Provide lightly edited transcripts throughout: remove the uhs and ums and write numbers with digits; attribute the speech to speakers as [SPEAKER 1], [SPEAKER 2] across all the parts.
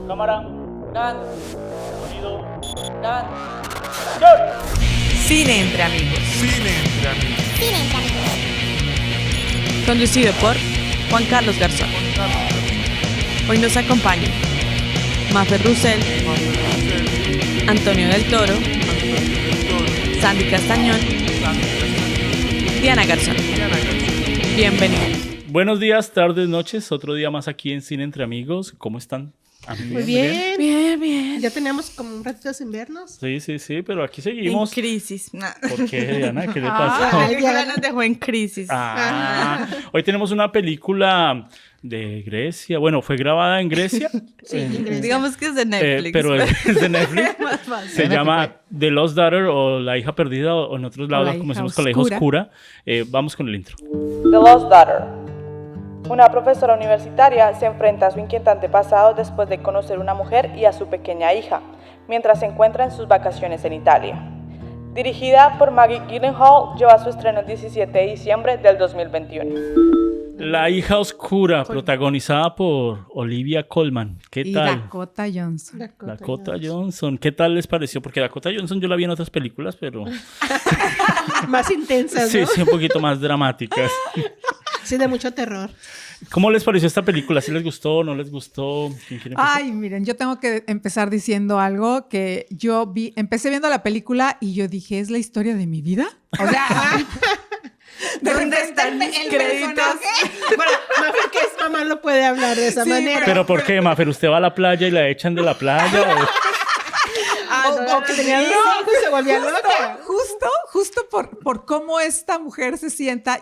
[SPEAKER 1] Cámara.
[SPEAKER 2] Dan.
[SPEAKER 1] Sonido.
[SPEAKER 2] Dan.
[SPEAKER 1] ¡Acción!
[SPEAKER 3] Cine entre amigos.
[SPEAKER 4] Cine entre amigos.
[SPEAKER 3] Conducido por Juan Carlos Garzón. Hoy nos acompañan Mafer Russell, Antonio del Toro, Sandy Castañón, Diana Garzón. Bienvenidos.
[SPEAKER 1] Buenos días, tardes, noches. Otro día más aquí en Cine entre amigos. ¿Cómo están?
[SPEAKER 5] Muy bien.
[SPEAKER 3] Bien.
[SPEAKER 5] Ya teníamos como un ratito sin vernos.
[SPEAKER 1] Sí, pero aquí
[SPEAKER 3] En
[SPEAKER 1] seguimos.
[SPEAKER 3] crisis. Nah.
[SPEAKER 1] ¿Por qué, Diana? ¿Qué le pasó?
[SPEAKER 3] Ay, ya nos dejó en crisis.
[SPEAKER 1] Hoy tenemos una película de Grecia. Bueno, fue grabada en Grecia.
[SPEAKER 5] Sí, en Grecia.
[SPEAKER 3] Digamos que es de Netflix.
[SPEAKER 1] Pero es de Netflix.
[SPEAKER 3] Más fácil.
[SPEAKER 1] Se llama The Lost Daughter o La hija perdida o en otros lados
[SPEAKER 3] la
[SPEAKER 1] como
[SPEAKER 3] hija
[SPEAKER 1] decimos con La hija oscura. Vamos con el intro.
[SPEAKER 2] The Lost Daughter. Una profesora universitaria se enfrenta a su inquietante pasado después de conocer una mujer y a su pequeña hija, mientras se encuentra en sus vacaciones en Italia. Dirigida por Maggie Gyllenhaal, lleva su estreno el 17 de diciembre del 2021.
[SPEAKER 1] La hija oscura, protagonizada por Olivia Colman. ¿Qué
[SPEAKER 3] Y
[SPEAKER 1] tal?
[SPEAKER 3] Dakota Johnson.
[SPEAKER 1] Dakota Johnson. ¿Qué tal les pareció? Porque Dakota Johnson yo la vi en otras películas, pero
[SPEAKER 5] Más intensas, ¿no?
[SPEAKER 1] sí, un poquito más dramáticas.
[SPEAKER 5] Sí, de mucho terror.
[SPEAKER 1] ¿Cómo les pareció esta película? ¿Sí les gustó? ¿No les gustó? ¿Quién quiere empezar?
[SPEAKER 6] Ay, miren, yo tengo que empezar diciendo algo que yo empecé viendo la película y yo dije, ¿es la historia de mi vida? O sea,
[SPEAKER 3] ¿Dónde están mis créditos?
[SPEAKER 5] Bueno, Mafer, que es mamá, no puede hablar de esa manera.
[SPEAKER 1] ¿Pero por qué, Mafer? ¿Usted va a la playa y la echan de la playa?
[SPEAKER 5] O que tenía hijos y se volvía loca.
[SPEAKER 6] Justo por cómo esta mujer se sienta.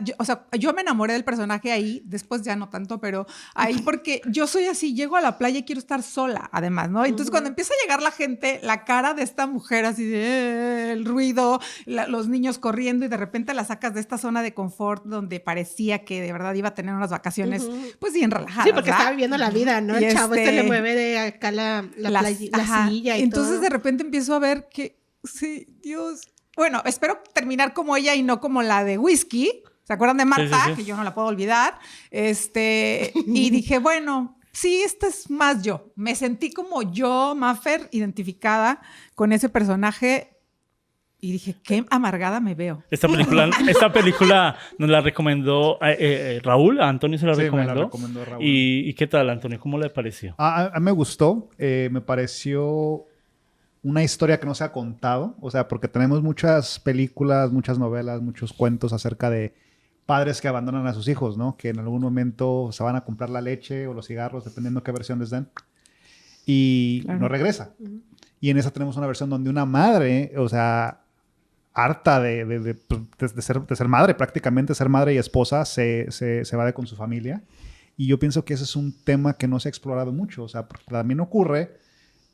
[SPEAKER 6] Yo me enamoré del personaje ahí, después ya no tanto, pero ahí porque yo soy así, llego a la playa y quiero estar sola, además, ¿no? Entonces, cuando empieza a llegar la gente, la cara de esta mujer así de el ruido, los niños corriendo y de repente la sacas de esta zona de confort donde parecía que de verdad iba a tener unas vacaciones, pues bien relajadas.
[SPEAKER 5] Sí, porque
[SPEAKER 6] ¿verdad?
[SPEAKER 5] estaba viviendo la vida, ¿no?
[SPEAKER 6] Y
[SPEAKER 5] El chavo le mueve de acá la
[SPEAKER 6] ajá.
[SPEAKER 5] silla y
[SPEAKER 6] entonces
[SPEAKER 5] todo.
[SPEAKER 6] de repente empiezo a ver que, sí, Dios. Bueno, espero terminar como ella y no como la de Whisky. ¿Se acuerdan de Marta?
[SPEAKER 1] Sí.
[SPEAKER 6] Que yo no la puedo olvidar. Y dije, bueno, sí, esta es más yo. Me sentí como yo, Mafer, identificada con ese personaje. Y dije, qué amargada me veo.
[SPEAKER 1] Esta película nos la recomendó Raúl. A Antonio se la
[SPEAKER 4] Sí,
[SPEAKER 1] recomendó.
[SPEAKER 4] me la recomendó Raúl.
[SPEAKER 1] ¿Y qué tal, Antonio? ¿Cómo le pareció?
[SPEAKER 4] A mí me gustó. Me pareció una historia que no se ha contado. O sea, porque tenemos muchas películas, muchas novelas, muchos cuentos acerca de padres que abandonan a sus hijos, ¿no? Que en algún momento se van a comprar la leche o los cigarros, dependiendo qué versión les den. Y no regresa. Y en esa tenemos una versión donde una madre, o sea, harta de ser madre, prácticamente ser madre y esposa, se va con su familia. Y yo pienso que ese es un tema que no se ha explorado mucho. O sea, porque también ocurre,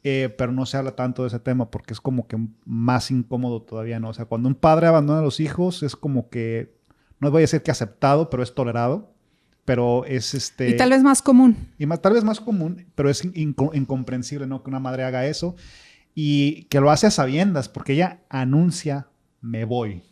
[SPEAKER 4] pero no se habla tanto de ese tema porque es como que más incómodo todavía, ¿no? O sea, cuando un padre abandona a los hijos es como que, no voy a decir que aceptado, pero es tolerado. Pero es
[SPEAKER 6] Y tal vez más común.
[SPEAKER 4] tal vez más común, pero es incomprensible, ¿no? Que una madre haga eso y que lo hace a sabiendas porque ella anuncia, me voy.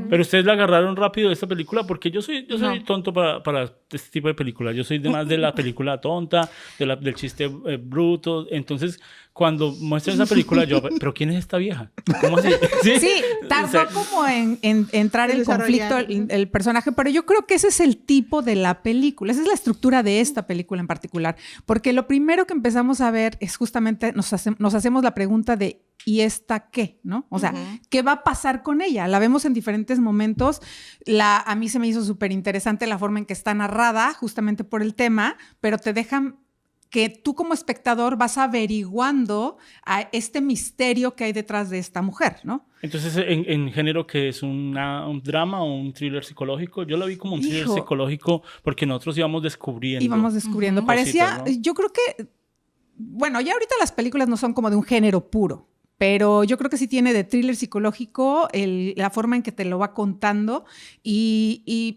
[SPEAKER 1] Pero ustedes la agarraron rápido de esta película porque yo soy tonto para este tipo de películas. Yo soy más de la película tonta, del chiste bruto. Entonces, cuando muestran esa película, yo, ¿pero quién es esta vieja? ¿Cómo así?
[SPEAKER 6] Sí, tardó como en entrar el conflicto el personaje, pero yo creo que ese es el tipo de la película, esa es la estructura de esta película en particular, porque lo primero que empezamos a ver es justamente, nos hacemos la pregunta de ¿y esta qué? ¿No? O sea, ¿qué va a pasar con ella? La vemos en diferentes momentos, a mí se me hizo súper interesante la forma en que está narrada, justamente por el tema, pero te dejan que tú como espectador vas averiguando a este misterio que hay detrás de esta mujer, ¿no?
[SPEAKER 1] Entonces, ¿en género que es un drama o un thriller psicológico? Yo lo vi como un thriller psicológico porque nosotros íbamos descubriendo.
[SPEAKER 6] Parecía,
[SPEAKER 1] cositas, ¿no?
[SPEAKER 6] yo creo que, bueno, ya ahorita las películas no son como de un género puro, pero yo creo que sí tiene de thriller psicológico la forma en que te lo va contando,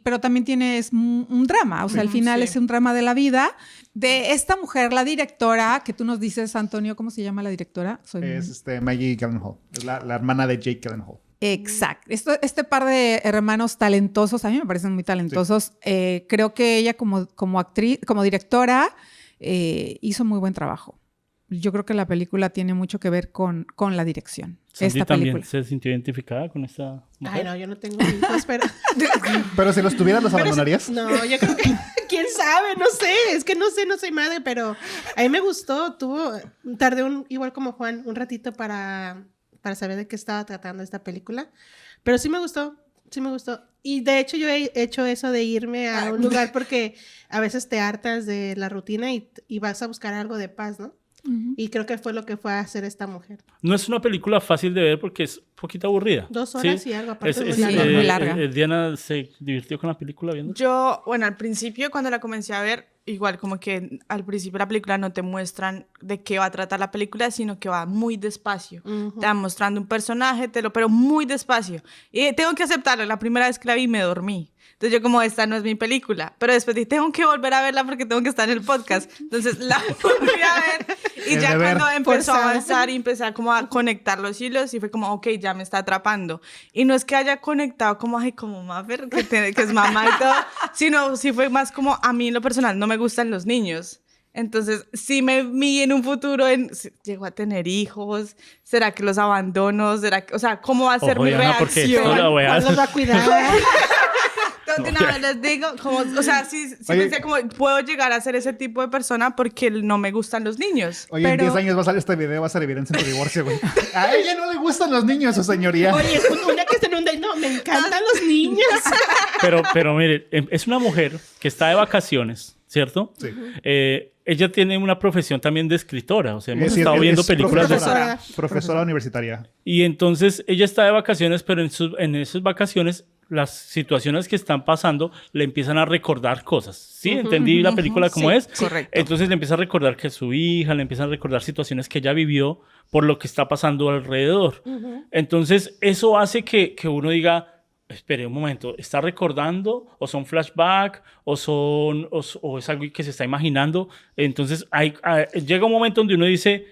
[SPEAKER 6] pero también tiene un drama, o sea, al final es un drama de la vida de esta mujer, la directora, que tú nos dices, Antonio, ¿cómo se llama la directora?
[SPEAKER 4] Es Maggie Gyllenhaal, es la hermana de Jake Gyllenhaal.
[SPEAKER 6] Exacto. Este par de hermanos talentosos, a mí me parecen muy talentosos. Sí. Creo que ella como actriz, como directora, hizo muy buen trabajo. yo creo que la película tiene mucho que ver con la dirección.
[SPEAKER 1] Sandy
[SPEAKER 6] Esta
[SPEAKER 1] también
[SPEAKER 6] película.
[SPEAKER 1] se sintió identificada con esta mujer.
[SPEAKER 5] Ay, no, yo no tengo hijos, pero...
[SPEAKER 4] Pero si los tuvieras, ¿los abandonarías?
[SPEAKER 5] No, yo creo que... ¿Quién sabe? No sé. Es que no sé, no soy madre, pero a mí me gustó. Tardé igual como Juan, un ratito para saber de qué estaba tratando esta película. Pero sí me gustó. Sí me gustó. Y de hecho yo he hecho eso de irme a un lugar porque a veces te hartas de la rutina y vas a buscar algo de paz, ¿no? Y creo que fue lo que fue a hacer esta mujer.
[SPEAKER 1] No es una película fácil de ver porque es un poquito aburrida.
[SPEAKER 5] 2 horas
[SPEAKER 1] ¿sí?
[SPEAKER 5] y algo, aparte
[SPEAKER 6] muy larga.
[SPEAKER 1] Diana se divirtió con la película viendo.
[SPEAKER 3] Yo, bueno, al principio cuando la comencé a ver, igual como que al principio de la película no te muestran de qué va a tratar la película, sino que va muy despacio. Te van mostrando un personaje, pero muy despacio. Y tengo que aceptarlo, la primera vez que la vi me dormí. Entonces yo como, esta no es mi película. Pero después dije, tengo que volver a verla porque tengo que estar en el podcast. Entonces la volví a ver. Y ya cuando empezó a avanzar y empecé a como a conectar los hilos y fue como, ok, ya me está atrapando. Y no es que haya conectado como, ay, como Maffer, que es mamá y todo, sino sí fue más como, a mí en lo personal no me gustan los niños. Entonces, sí me vi en un futuro llego a tener hijos, ¿será que los abandono? ¿Será que, o sea, cómo va a ser mi
[SPEAKER 1] Diana, porque esto
[SPEAKER 3] reacción?
[SPEAKER 1] la voy a
[SPEAKER 5] ¿Cuál los va a cuidar?
[SPEAKER 3] Entonces, nada, les digo, como, o sea, sí pensé como, puedo llegar a ser ese tipo de persona porque no me gustan los niños.
[SPEAKER 4] Oye, en 10 años va a salir este video, va a ser evidencia en tu divorcio, güey. A ella no le gustan los niños, su señoría.
[SPEAKER 5] Oye, una que está en un date, no, me encantan los niños.
[SPEAKER 1] Pero mire, es una mujer que está de vacaciones, ¿cierto?
[SPEAKER 4] Sí.
[SPEAKER 1] Ella tiene una profesión también de escritora, o sea, hemos
[SPEAKER 4] Sí,
[SPEAKER 1] estado viendo películas
[SPEAKER 4] profesora universitaria.
[SPEAKER 1] Y entonces ella está de vacaciones, pero en esas vacaciones las situaciones que están pasando le empiezan a recordar cosas. ¿Sí? ¿Entendí la película como
[SPEAKER 3] sí,
[SPEAKER 1] es?
[SPEAKER 3] correcto.
[SPEAKER 1] Entonces le empieza a recordar que su hija, le empiezan a recordar situaciones que ella vivió por lo que está pasando alrededor. Entonces eso hace que uno diga, espere un momento, ¿está recordando? ¿O son flashback? ¿O es algo que se está imaginando? Entonces llega un momento donde uno dice,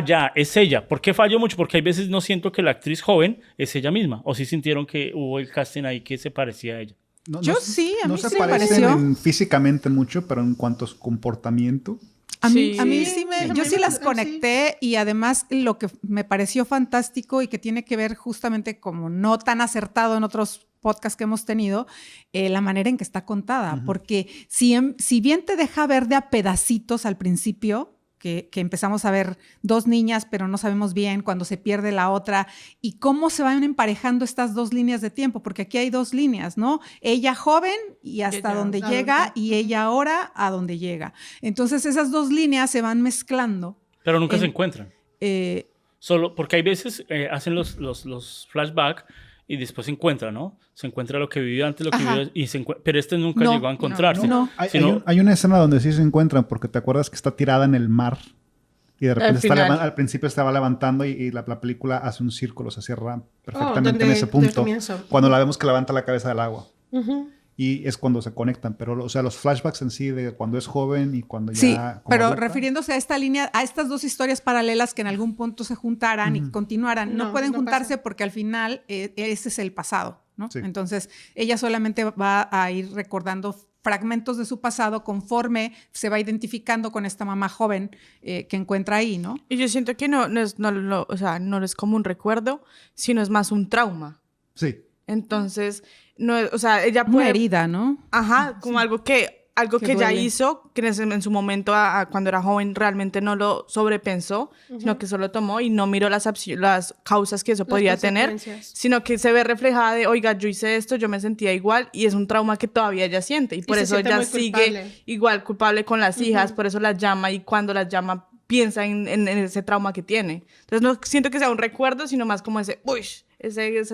[SPEAKER 1] ya, es ella. ¿Por qué fallo mucho? Porque hay veces no siento que la actriz joven es ella misma. ¿O sí sintieron que hubo el casting ahí que se parecía a ella?
[SPEAKER 6] Yo sí, a mí
[SPEAKER 4] no
[SPEAKER 6] sí
[SPEAKER 4] se
[SPEAKER 6] me
[SPEAKER 4] parecen
[SPEAKER 6] pareció.
[SPEAKER 4] físicamente mucho, pero en cuanto a su comportamiento...
[SPEAKER 6] A mí
[SPEAKER 3] Sí.
[SPEAKER 6] yo sí las conecté y además lo que me pareció fantástico y que tiene que ver justamente como no tan acertado en otros podcasts que hemos tenido, la manera en que está contada, porque si bien te deja ver de a pedacitos al principio, que empezamos a ver dos niñas, pero no sabemos bien cuando se pierde la otra y cómo se van emparejando estas dos líneas de tiempo, porque aquí hay dos líneas, ¿no? Ella joven y hasta
[SPEAKER 3] Ella
[SPEAKER 6] donde
[SPEAKER 5] adulta.
[SPEAKER 6] llega y ella ahora a donde llega. Entonces esas dos líneas se van mezclando.
[SPEAKER 1] Pero nunca se encuentran.
[SPEAKER 6] Eh,
[SPEAKER 1] Solo porque hay veces hacen los flashbacks y después se encuentra, ¿no? Se encuentra lo que vivió antes, lo que
[SPEAKER 6] Ajá.
[SPEAKER 1] vivió, pero este nunca
[SPEAKER 6] No,
[SPEAKER 1] llegó a encontrarse.
[SPEAKER 6] no.
[SPEAKER 4] Hay una escena donde sí se encuentran, porque te acuerdas que está tirada en el mar y de repente al principio estaba levantando y la película hace un círculo, se cierra perfectamente en ese punto. Cuando la vemos que levanta la cabeza del agua. Y es cuando se conectan, pero o sea, los flashbacks en sí de cuando es joven y cuando ya...
[SPEAKER 6] Sí,
[SPEAKER 4] como
[SPEAKER 6] pero
[SPEAKER 4] adulta.
[SPEAKER 6] refiriéndose a esta línea, a estas dos historias paralelas que en algún punto se juntaran y continuaran, no pueden juntarse
[SPEAKER 5] pasa.
[SPEAKER 6] porque al final ese es el pasado, ¿no?
[SPEAKER 4] Sí.
[SPEAKER 6] Entonces, ella solamente va a ir recordando fragmentos de su pasado conforme se va identificando con esta mamá joven que encuentra ahí, ¿no?
[SPEAKER 3] Y yo siento que o sea, no es como un recuerdo, sino es más un trauma.
[SPEAKER 4] Sí.
[SPEAKER 3] Entonces, no, o sea, ella
[SPEAKER 6] Una
[SPEAKER 3] puede...
[SPEAKER 6] herida, ¿no?
[SPEAKER 3] Ajá, como algo que
[SPEAKER 6] Que
[SPEAKER 3] ella
[SPEAKER 6] duele.
[SPEAKER 3] hizo, que en su momento, cuando era joven, realmente no lo sobrepensó, sino que solo tomó y no miró las causas que eso podría tener,
[SPEAKER 5] consecuencias.
[SPEAKER 3] sino que se ve reflejada de, oiga, yo hice esto, yo me sentía igual, y es un trauma que todavía ella siente, y por
[SPEAKER 5] se
[SPEAKER 3] eso
[SPEAKER 5] siente
[SPEAKER 3] ella
[SPEAKER 5] muy
[SPEAKER 3] sigue
[SPEAKER 5] culpable.
[SPEAKER 3] igual culpable con las hijas, por eso las llama, y cuando las llama piensa en ese trauma que tiene. Entonces no siento que sea un recuerdo, sino más como esa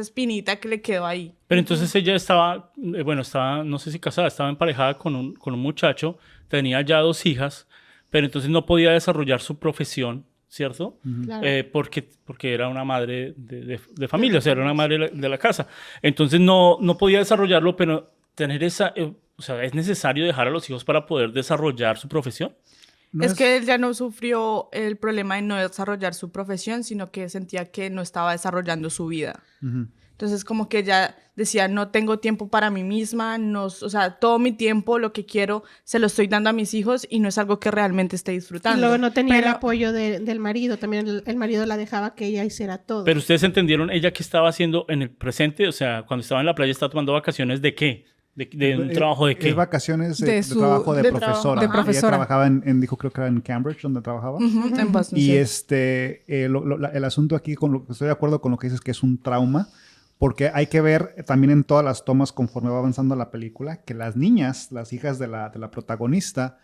[SPEAKER 3] espinita que le quedó ahí.
[SPEAKER 1] Pero entonces ella estaba, no sé si casada, estaba emparejada con un muchacho, tenía ya 2 hijas, pero entonces no podía desarrollar su profesión, ¿cierto?
[SPEAKER 5] Claro.
[SPEAKER 1] Porque era una madre de familia, o sea, era una madre de la casa. Entonces no podía desarrollarlo, pero tener esa... o sea, ¿es necesario dejar a los hijos para poder desarrollar su profesión?
[SPEAKER 4] No
[SPEAKER 3] Es que él ya no sufrió el problema de no desarrollar su profesión, sino que sentía que no estaba desarrollando su vida.
[SPEAKER 4] Ujú.
[SPEAKER 3] Entonces como que ella decía, no tengo tiempo para mí misma, no, o sea, todo mi tiempo, lo que quiero, se lo estoy dando a mis hijos y no es algo que realmente esté disfrutando.
[SPEAKER 5] Y luego no tenía el apoyo del marido, también el marido la dejaba que ella hiciera todo.
[SPEAKER 1] Pero ustedes entendieron ella qué estaba haciendo en el presente, o sea, cuando estaba en la playa estaba tomando vacaciones ¿de qué? ¿De un trabajo de qué?
[SPEAKER 4] Es vacaciones de trabajo de profesora.
[SPEAKER 6] De profesora.
[SPEAKER 4] Ella trabajaba dijo, creo que era en Cambridge, donde trabajaba.
[SPEAKER 3] En Boston,
[SPEAKER 4] Y
[SPEAKER 3] sí.
[SPEAKER 4] el asunto aquí, estoy de acuerdo con lo que dices, que es un trauma, porque hay que ver también en todas las tomas conforme va avanzando la película, que las niñas, las hijas de la protagonista,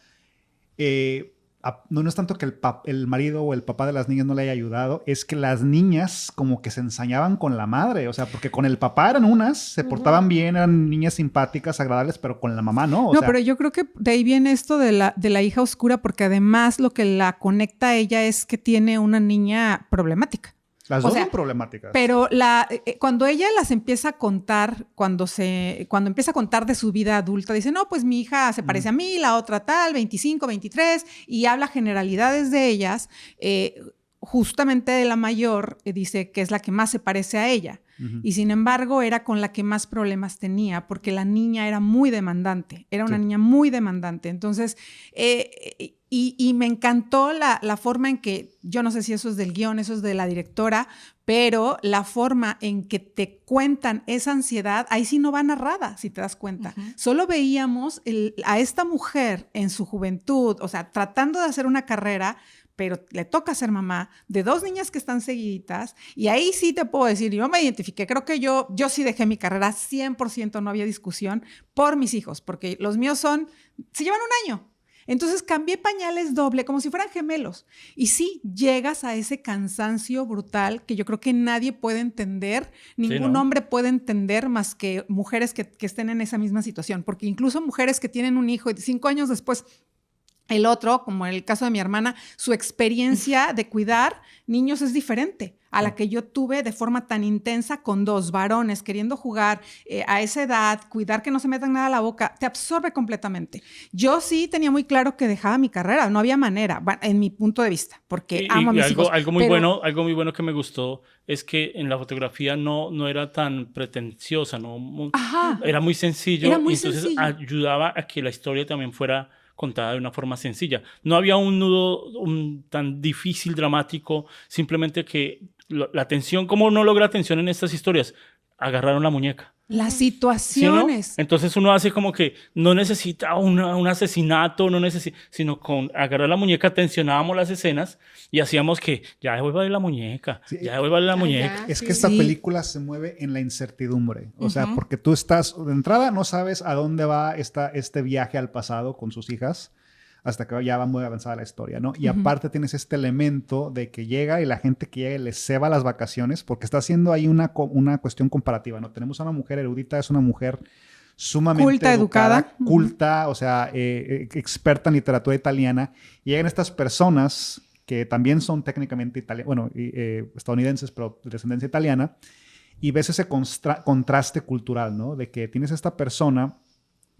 [SPEAKER 4] no es tanto que el marido o el papá de las niñas no le haya ayudado, es que las niñas como que se ensañaban con la madre, o sea, porque con el papá eran unas, se portaban bien, eran niñas simpáticas, agradables, pero con la mamá no.
[SPEAKER 6] No, pero yo creo que de ahí viene esto de la hija oscura, porque además lo que la conecta a ella es que tiene una niña problemática.
[SPEAKER 4] Las dos son problemáticas.
[SPEAKER 6] Pero cuando ella las empieza a contar, cuando empieza a contar de su vida adulta, dice, no, pues mi hija se parece a mí, la otra tal, 25, 23, y habla generalidades de ellas. Justamente de la mayor, dice que es la que más se parece a ella. Y sin embargo, era con la que más problemas tenía, porque la niña era muy demandante. Era una niña muy demandante. Entonces, y me encantó la forma en que, yo no sé si eso es del guión, eso es de la directora, pero la forma en que te cuentan esa ansiedad, ahí sí no va narrada, si te das cuenta. Solo veíamos a esta mujer en su juventud, o sea, tratando de hacer una carrera, pero le toca ser mamá de 2 niñas que están seguiditas, y ahí sí te puedo decir, yo me identifiqué, creo que yo sí dejé mi carrera 100%, no había discusión, por mis hijos, porque los míos se llevan 1 año. Entonces cambié pañales doble, como si fueran gemelos. Y sí, llegas a ese cansancio brutal que yo creo que nadie puede entender, ningún hombre puede entender más que mujeres que estén en esa misma situación, porque incluso mujeres que tienen un hijo y 5 años después el otro, como en el caso de mi hermana, su experiencia de cuidar niños es diferente a la que yo tuve de forma tan intensa con 2 varones queriendo jugar a esa edad, cuidar que no se metan nada a la boca, te absorbe completamente. Yo sí tenía muy claro que dejaba mi carrera, no había manera, en mi punto de vista, porque amo a mis hijos.
[SPEAKER 1] Algo muy bueno que me gustó es que en la fotografía no era tan pretenciosa, era muy sencillo, entonces ayudaba a que la historia también fuera contada de una forma sencilla. No había un nudo tan difícil, dramático, simplemente que la tensión, ¿cómo uno logra tensión en estas historias? Agarraron la muñeca.
[SPEAKER 6] Las situaciones.
[SPEAKER 1] ¿Sí, no? Entonces uno hace como que no necesita un asesinato, sino con agarrar la muñeca tensionábamos las escenas y hacíamos que ya devuélvale la muñeca, ya devuélvale la muñeca.
[SPEAKER 4] Es que esta película se mueve en la incertidumbre, o sea, porque tú estás, de entrada no sabes a dónde va este viaje al pasado con sus hijas, hasta que ya va muy avanzada la historia, ¿no? Y aparte tienes este elemento de que llega y la gente que llega le ceba las vacaciones, porque está haciendo ahí una cuestión comparativa, ¿no? Tenemos a una mujer erudita, es una mujer sumamente
[SPEAKER 6] culta, educada,
[SPEAKER 4] culta, o sea, experta en literatura italiana, y llegan estas personas que también son técnicamente estadounidenses, pero de descendencia italiana, y ves ese contraste cultural, ¿no? De que tienes esta persona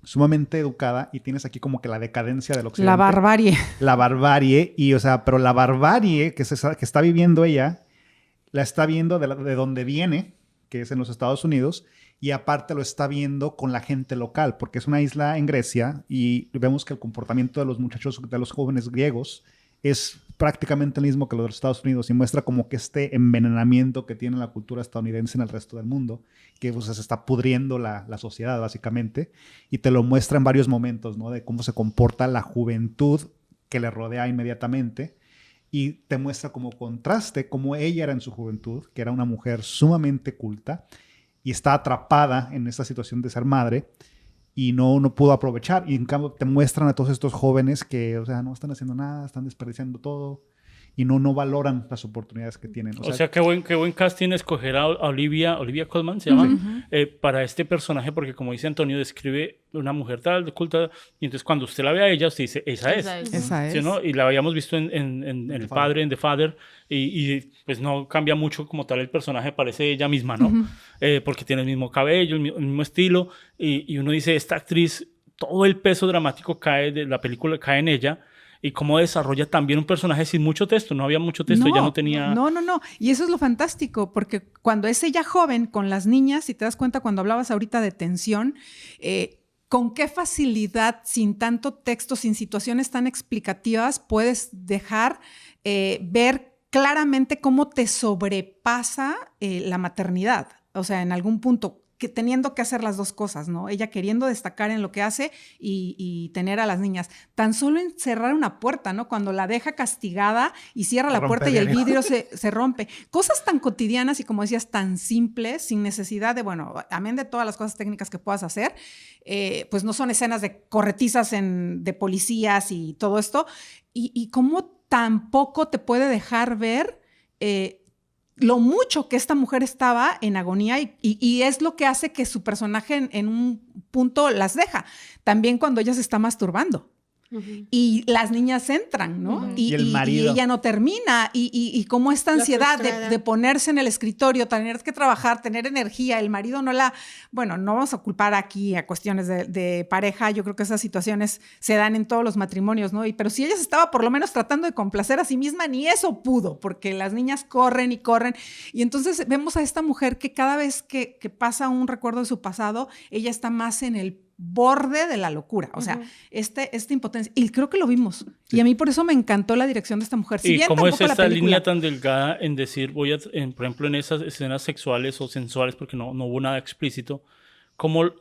[SPEAKER 4] sumamente educada y tienes aquí como que la decadencia del occidente.
[SPEAKER 6] La barbarie.
[SPEAKER 4] La barbarie, y o sea, pero la barbarie que está viviendo ella, la está viendo de donde viene, que es en los Estados Unidos, y aparte lo está viendo con la gente local, porque es una isla en Grecia y vemos que el comportamiento de los muchachos, de los jóvenes griegos, es prácticamente el mismo que los de los Estados Unidos y muestra como que este envenenamiento que tiene la cultura estadounidense en el resto del mundo, que pues, se está pudriendo la sociedad básicamente, y te lo muestra en varios momentos, ¿no? De cómo se comporta la juventud que le rodea inmediatamente, y te muestra como contraste cómo ella era en su juventud, que era una mujer sumamente culta y está atrapada en esta situación de ser madre y no pudo aprovechar. Y en cambio te muestran a todos estos jóvenes que, o sea, no están haciendo nada, están desperdiciando todo y no valoran las oportunidades que tienen.
[SPEAKER 1] O sea qué buen casting escoger a Olivia Colman, se llama, para este personaje, porque como dice Antonio, describe una mujer tal, de culta, y entonces cuando usted la ve a ella, usted dice, esa es. ¿Sí, no? Y la habíamos visto en El Padre, en The Father, y pues no cambia mucho como tal el personaje, parece ella misma, ¿no? Porque tiene el mismo cabello, el mismo estilo, y uno dice, esta actriz, todo el peso dramático de la película cae en ella, y cómo desarrolla también un personaje sin mucho texto. No había mucho texto, ya no tenía...
[SPEAKER 6] No. Y eso es lo fantástico, porque cuando es ella joven con las niñas, si te das cuenta cuando hablabas ahorita de tensión, con qué facilidad, sin tanto texto, sin situaciones tan explicativas, puedes dejar ver claramente cómo te sobrepasa la maternidad. O sea, en algún punto, que teniendo que hacer las dos cosas, ¿no? Ella queriendo destacar en lo que hace y tener a las niñas. Tan solo en cerrar una puerta, ¿no? Cuando la deja castigada y cierra la puerta y el vidrio se rompe. Cosas tan cotidianas y, como decías, tan simples, sin necesidad de, bueno, amén de todas las cosas técnicas que puedas hacer, pues no son escenas de corretizas de policías y todo esto. Y cómo tampoco te puede dejar ver lo mucho que esta mujer estaba en agonía y es lo que hace que su personaje en un punto las deja. También cuando ella se está masturbando. Y las niñas entran, ¿no?
[SPEAKER 4] Y el marido.
[SPEAKER 6] Y ella no termina. Y como esta ansiedad de ponerse en el escritorio, tener que trabajar, tener energía, el marido no la... Bueno, no vamos a culpar aquí a cuestiones de pareja. Yo creo que esas situaciones se dan en todos los matrimonios, ¿no? Pero si ella se estaba por lo menos tratando de complacer a sí misma, ni eso pudo, porque las niñas corren y corren. Y entonces vemos a esta mujer que cada vez que pasa un recuerdo de su pasado, ella está más en el borde de la locura, o sea, esta impotencia, y creo que lo vimos, y a mí por eso me encantó la dirección de esta mujer.
[SPEAKER 1] ¿Y cómo es esta línea tan delgada en decir, por ejemplo, en esas escenas sexuales o sensuales, porque no hubo nada explícito, como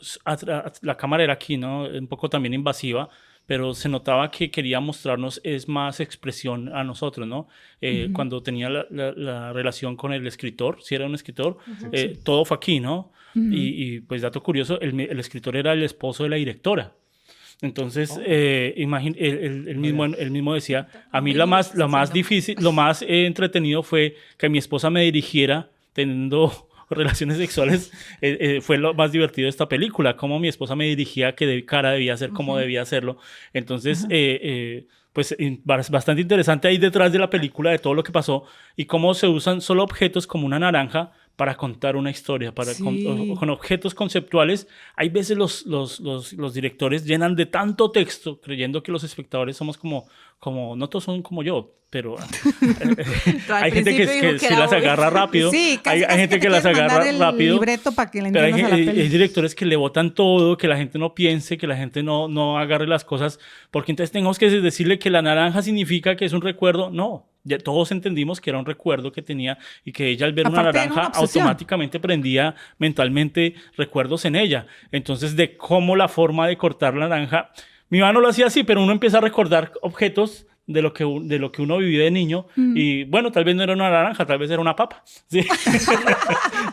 [SPEAKER 1] la cámara era aquí, ¿no? Un poco también invasiva, pero se notaba que quería mostrarnos más expresión a nosotros, ¿no? Cuando tenía la relación con el escritor, si era un escritor, todo fue aquí, ¿no? Y pues dato curioso, el escritor era el esposo de la directora. Entonces, él mismo decía, a mí lo más difícil, lo más entretenido fue que mi esposa me dirigiera teniendo relaciones sexuales. Fue lo más divertido de esta película, cómo mi esposa me dirigía, qué cara debía hacer, cómo debía hacerlo. Entonces, pues bastante interesante ahí detrás de la película de todo lo que pasó y cómo se usan solo objetos como una naranja para contar una historia, con objetos conceptuales. Hay veces los directores llenan de tanto texto creyendo que los espectadores somos como no todos son como yo, pero hay gente que si las agarra rápido.
[SPEAKER 6] Sí,
[SPEAKER 1] hay gente que las agarra rápido.
[SPEAKER 6] Libreto para que le
[SPEAKER 1] pero
[SPEAKER 6] entiendas a la peli.
[SPEAKER 1] hay directores que le botan todo, que la gente no piense, que la gente no agarre las cosas, porque entonces tenemos que decirle que la naranja significa que es un recuerdo. No, ya todos entendimos que era un recuerdo que tenía y que ella al ver una naranja automáticamente prendía mentalmente recuerdos en ella. Entonces, de cómo la forma de cortar la naranja, mi mamá no lo hacía así, pero uno empieza a recordar objetos de lo que uno vivió de niño y bueno, tal vez no era una naranja, tal vez era una papa. ¿Sí?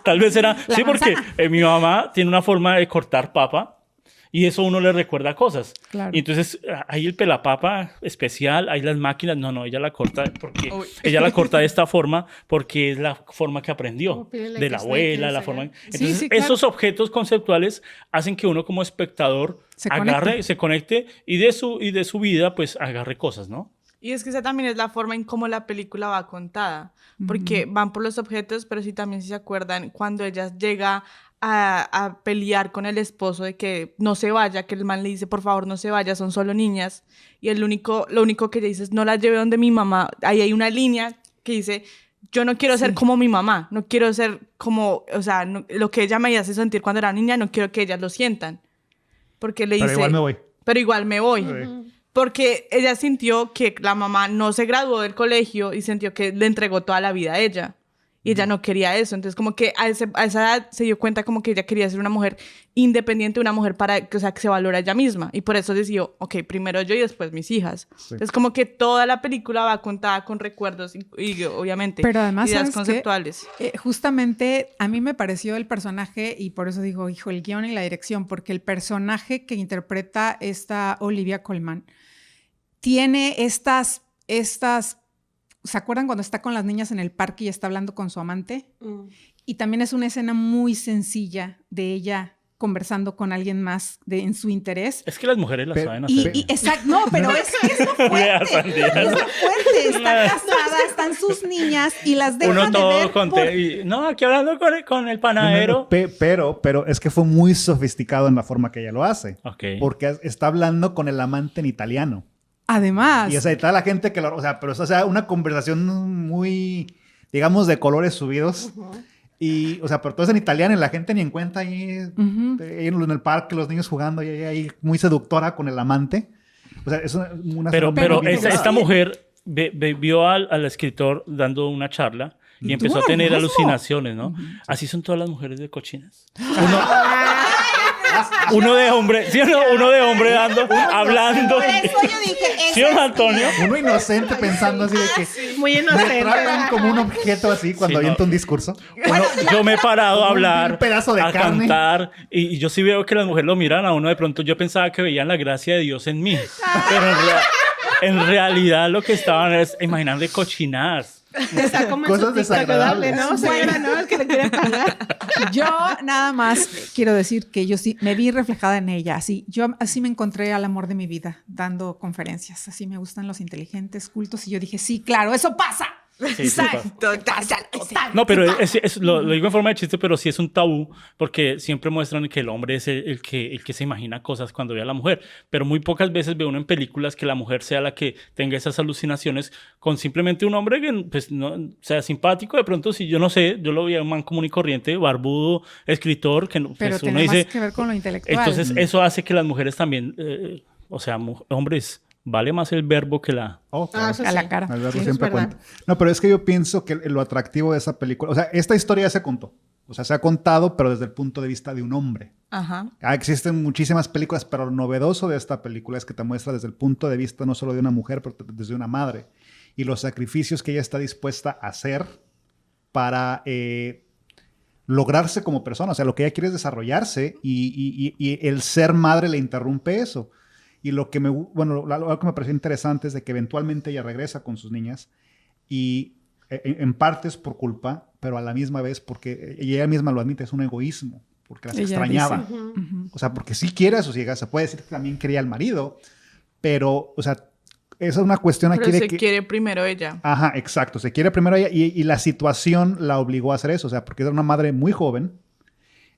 [SPEAKER 1] Tal vez era... Sí, porque mi mamá tiene una forma de cortar papa y eso uno le recuerda cosas. Claro. Y entonces hay el pelapapa especial, hay las máquinas. No, ella la corta de esta forma porque es la forma que aprendió de la abuela, la forma. Entonces sí, claro. Esos objetos conceptuales hacen que uno como espectador se conecte y de su vida pues agarre cosas, ¿no?
[SPEAKER 3] Y es que esa también es la forma en cómo la película va contada, porque van por los objetos, pero sí también si se acuerdan cuando ella llega a pelear con el esposo de que no se vaya, que el man le dice, por favor, no se vaya, son solo niñas, y lo único que ella dice es, no la lleve donde mi mamá. Ahí hay una línea que dice, yo no quiero ser como mi mamá, no quiero ser como, o sea, lo que ella me hace sentir cuando era niña, no quiero que ellas lo sientan, porque le dice, pero igual me voy. Porque ella sintió que la mamá no se graduó del colegio y sintió que le entregó toda la vida a ella. Y ella no quería eso. Entonces, como que a esa edad se dio cuenta como que ella quería ser una mujer independiente, una mujer que se valora ella misma. Y por eso decidió, ok, primero yo y después mis hijas. Sí. Entonces, como que toda la película va contada con recuerdos y obviamente,
[SPEAKER 6] pero además,
[SPEAKER 3] ideas conceptuales.
[SPEAKER 6] Justamente a mí me pareció el personaje, y por eso digo, hijo, el guión y la dirección, porque el personaje que interpreta esta Olivia Colman tiene estas ¿se acuerdan cuando está con las niñas en el parque y está hablando con su amante? Y también es una escena muy sencilla de ella conversando con alguien más en su interés.
[SPEAKER 1] Es que las mujeres la saben hacer.
[SPEAKER 6] Exacto, no, pero es lo fuerte. Es lo fuerte. Está casada, están sus niñas y las dejan
[SPEAKER 1] uno todo
[SPEAKER 6] de ver
[SPEAKER 1] no, aquí hablando con el panadero.
[SPEAKER 4] Pero es que fue muy sofisticado en la forma que ella lo hace.
[SPEAKER 1] Okay.
[SPEAKER 4] Porque está hablando con el amante en italiano.
[SPEAKER 6] Además.
[SPEAKER 4] Y o sea, y toda la gente que lo... O sea, pero o sea, una conversación muy, digamos, de colores subidos. Y, o sea, pero todo es en italiano y la gente ni en cuenta ahí, ahí en el parque, los niños jugando y ahí muy seductora con el amante. O sea, es una...
[SPEAKER 1] Pero esta mujer vio al escritor dando una charla y empezó a tener alucinaciones, ¿no? Así son todas las mujeres de cochinas. Uno de hombre, ¿sí o no? Uno de hombre hablando.
[SPEAKER 5] Por eso yo dije,
[SPEAKER 1] ¿Sí o no, Antonio?
[SPEAKER 4] Uno inocente pensando así de que...
[SPEAKER 5] muy
[SPEAKER 4] Me
[SPEAKER 5] inocente.
[SPEAKER 4] tratan como un objeto así cuando avienta un discurso.
[SPEAKER 1] Yo me he parado a hablar,
[SPEAKER 4] Un pedazo de
[SPEAKER 1] a
[SPEAKER 4] carne.
[SPEAKER 1] cantar, y yo sí veo que las mujeres lo miran a uno. De pronto yo pensaba que veían la gracia de Dios en mí, pero en realidad lo que estaban es imaginando cochinadas.
[SPEAKER 5] Está como
[SPEAKER 4] Cosas
[SPEAKER 5] desagradable,
[SPEAKER 4] desagradables.
[SPEAKER 5] ¿no? Señora, no, el que le quiere pagar.
[SPEAKER 6] Yo nada más quiero decir que yo sí me vi reflejada en ella. Yo así me encontré al amor de mi vida dando conferencias. Así me gustan los inteligentes, cultos. Y yo dije, sí, claro, eso pasa.
[SPEAKER 1] Sí, sí pasa. No, pero lo digo en forma de chiste, pero sí es un tabú, porque siempre muestran que el hombre es el que se imagina cosas cuando ve a la mujer, pero muy pocas veces ve uno en películas que la mujer sea la que tenga esas alucinaciones con simplemente un hombre que pues, no, sea simpático. De pronto, si yo no sé, yo lo veía un man común y corriente, barbudo, escritor, que pues,
[SPEAKER 6] pero
[SPEAKER 1] uno
[SPEAKER 6] tiene
[SPEAKER 1] dice...
[SPEAKER 6] más que ver con lo intelectual.
[SPEAKER 1] Entonces, eso hace que las mujeres también, o sea, hombres... Vale más el verbo que la...
[SPEAKER 4] Oh, claro.
[SPEAKER 5] eso
[SPEAKER 6] a la
[SPEAKER 5] sí.
[SPEAKER 6] cara.
[SPEAKER 4] El verbo
[SPEAKER 5] Sí,
[SPEAKER 4] siempre
[SPEAKER 5] es verdad.
[SPEAKER 4] cuenta. No, pero es que yo pienso que lo atractivo de esa película... O sea, esta historia ya se contó. O sea, se ha contado, pero desde el punto de vista de un hombre.
[SPEAKER 3] Ajá.
[SPEAKER 4] Existen muchísimas películas, pero lo novedoso de esta película es que te muestra desde el punto de vista no solo de una mujer, pero desde una madre. Y los sacrificios que ella está dispuesta a hacer para lograrse como persona. O sea, lo que ella quiere es desarrollarse y el ser madre le interrumpe eso. Y lo que algo que me pareció interesante es de que eventualmente ella regresa con sus niñas y en parte es por culpa, pero a la misma vez porque ella misma lo admite, es un egoísmo, porque las
[SPEAKER 6] Ella
[SPEAKER 4] extrañaba.
[SPEAKER 6] dice.
[SPEAKER 4] O sea, porque sí quiere a sus hijas, se puede decir que también quería al marido, pero, o sea, esa es una cuestión
[SPEAKER 3] Pero
[SPEAKER 4] aquí de
[SPEAKER 3] se
[SPEAKER 4] que...
[SPEAKER 3] quiere primero ella.
[SPEAKER 4] Ajá, exacto, se quiere primero ella y la situación la obligó a hacer eso, o sea, porque era una madre muy joven.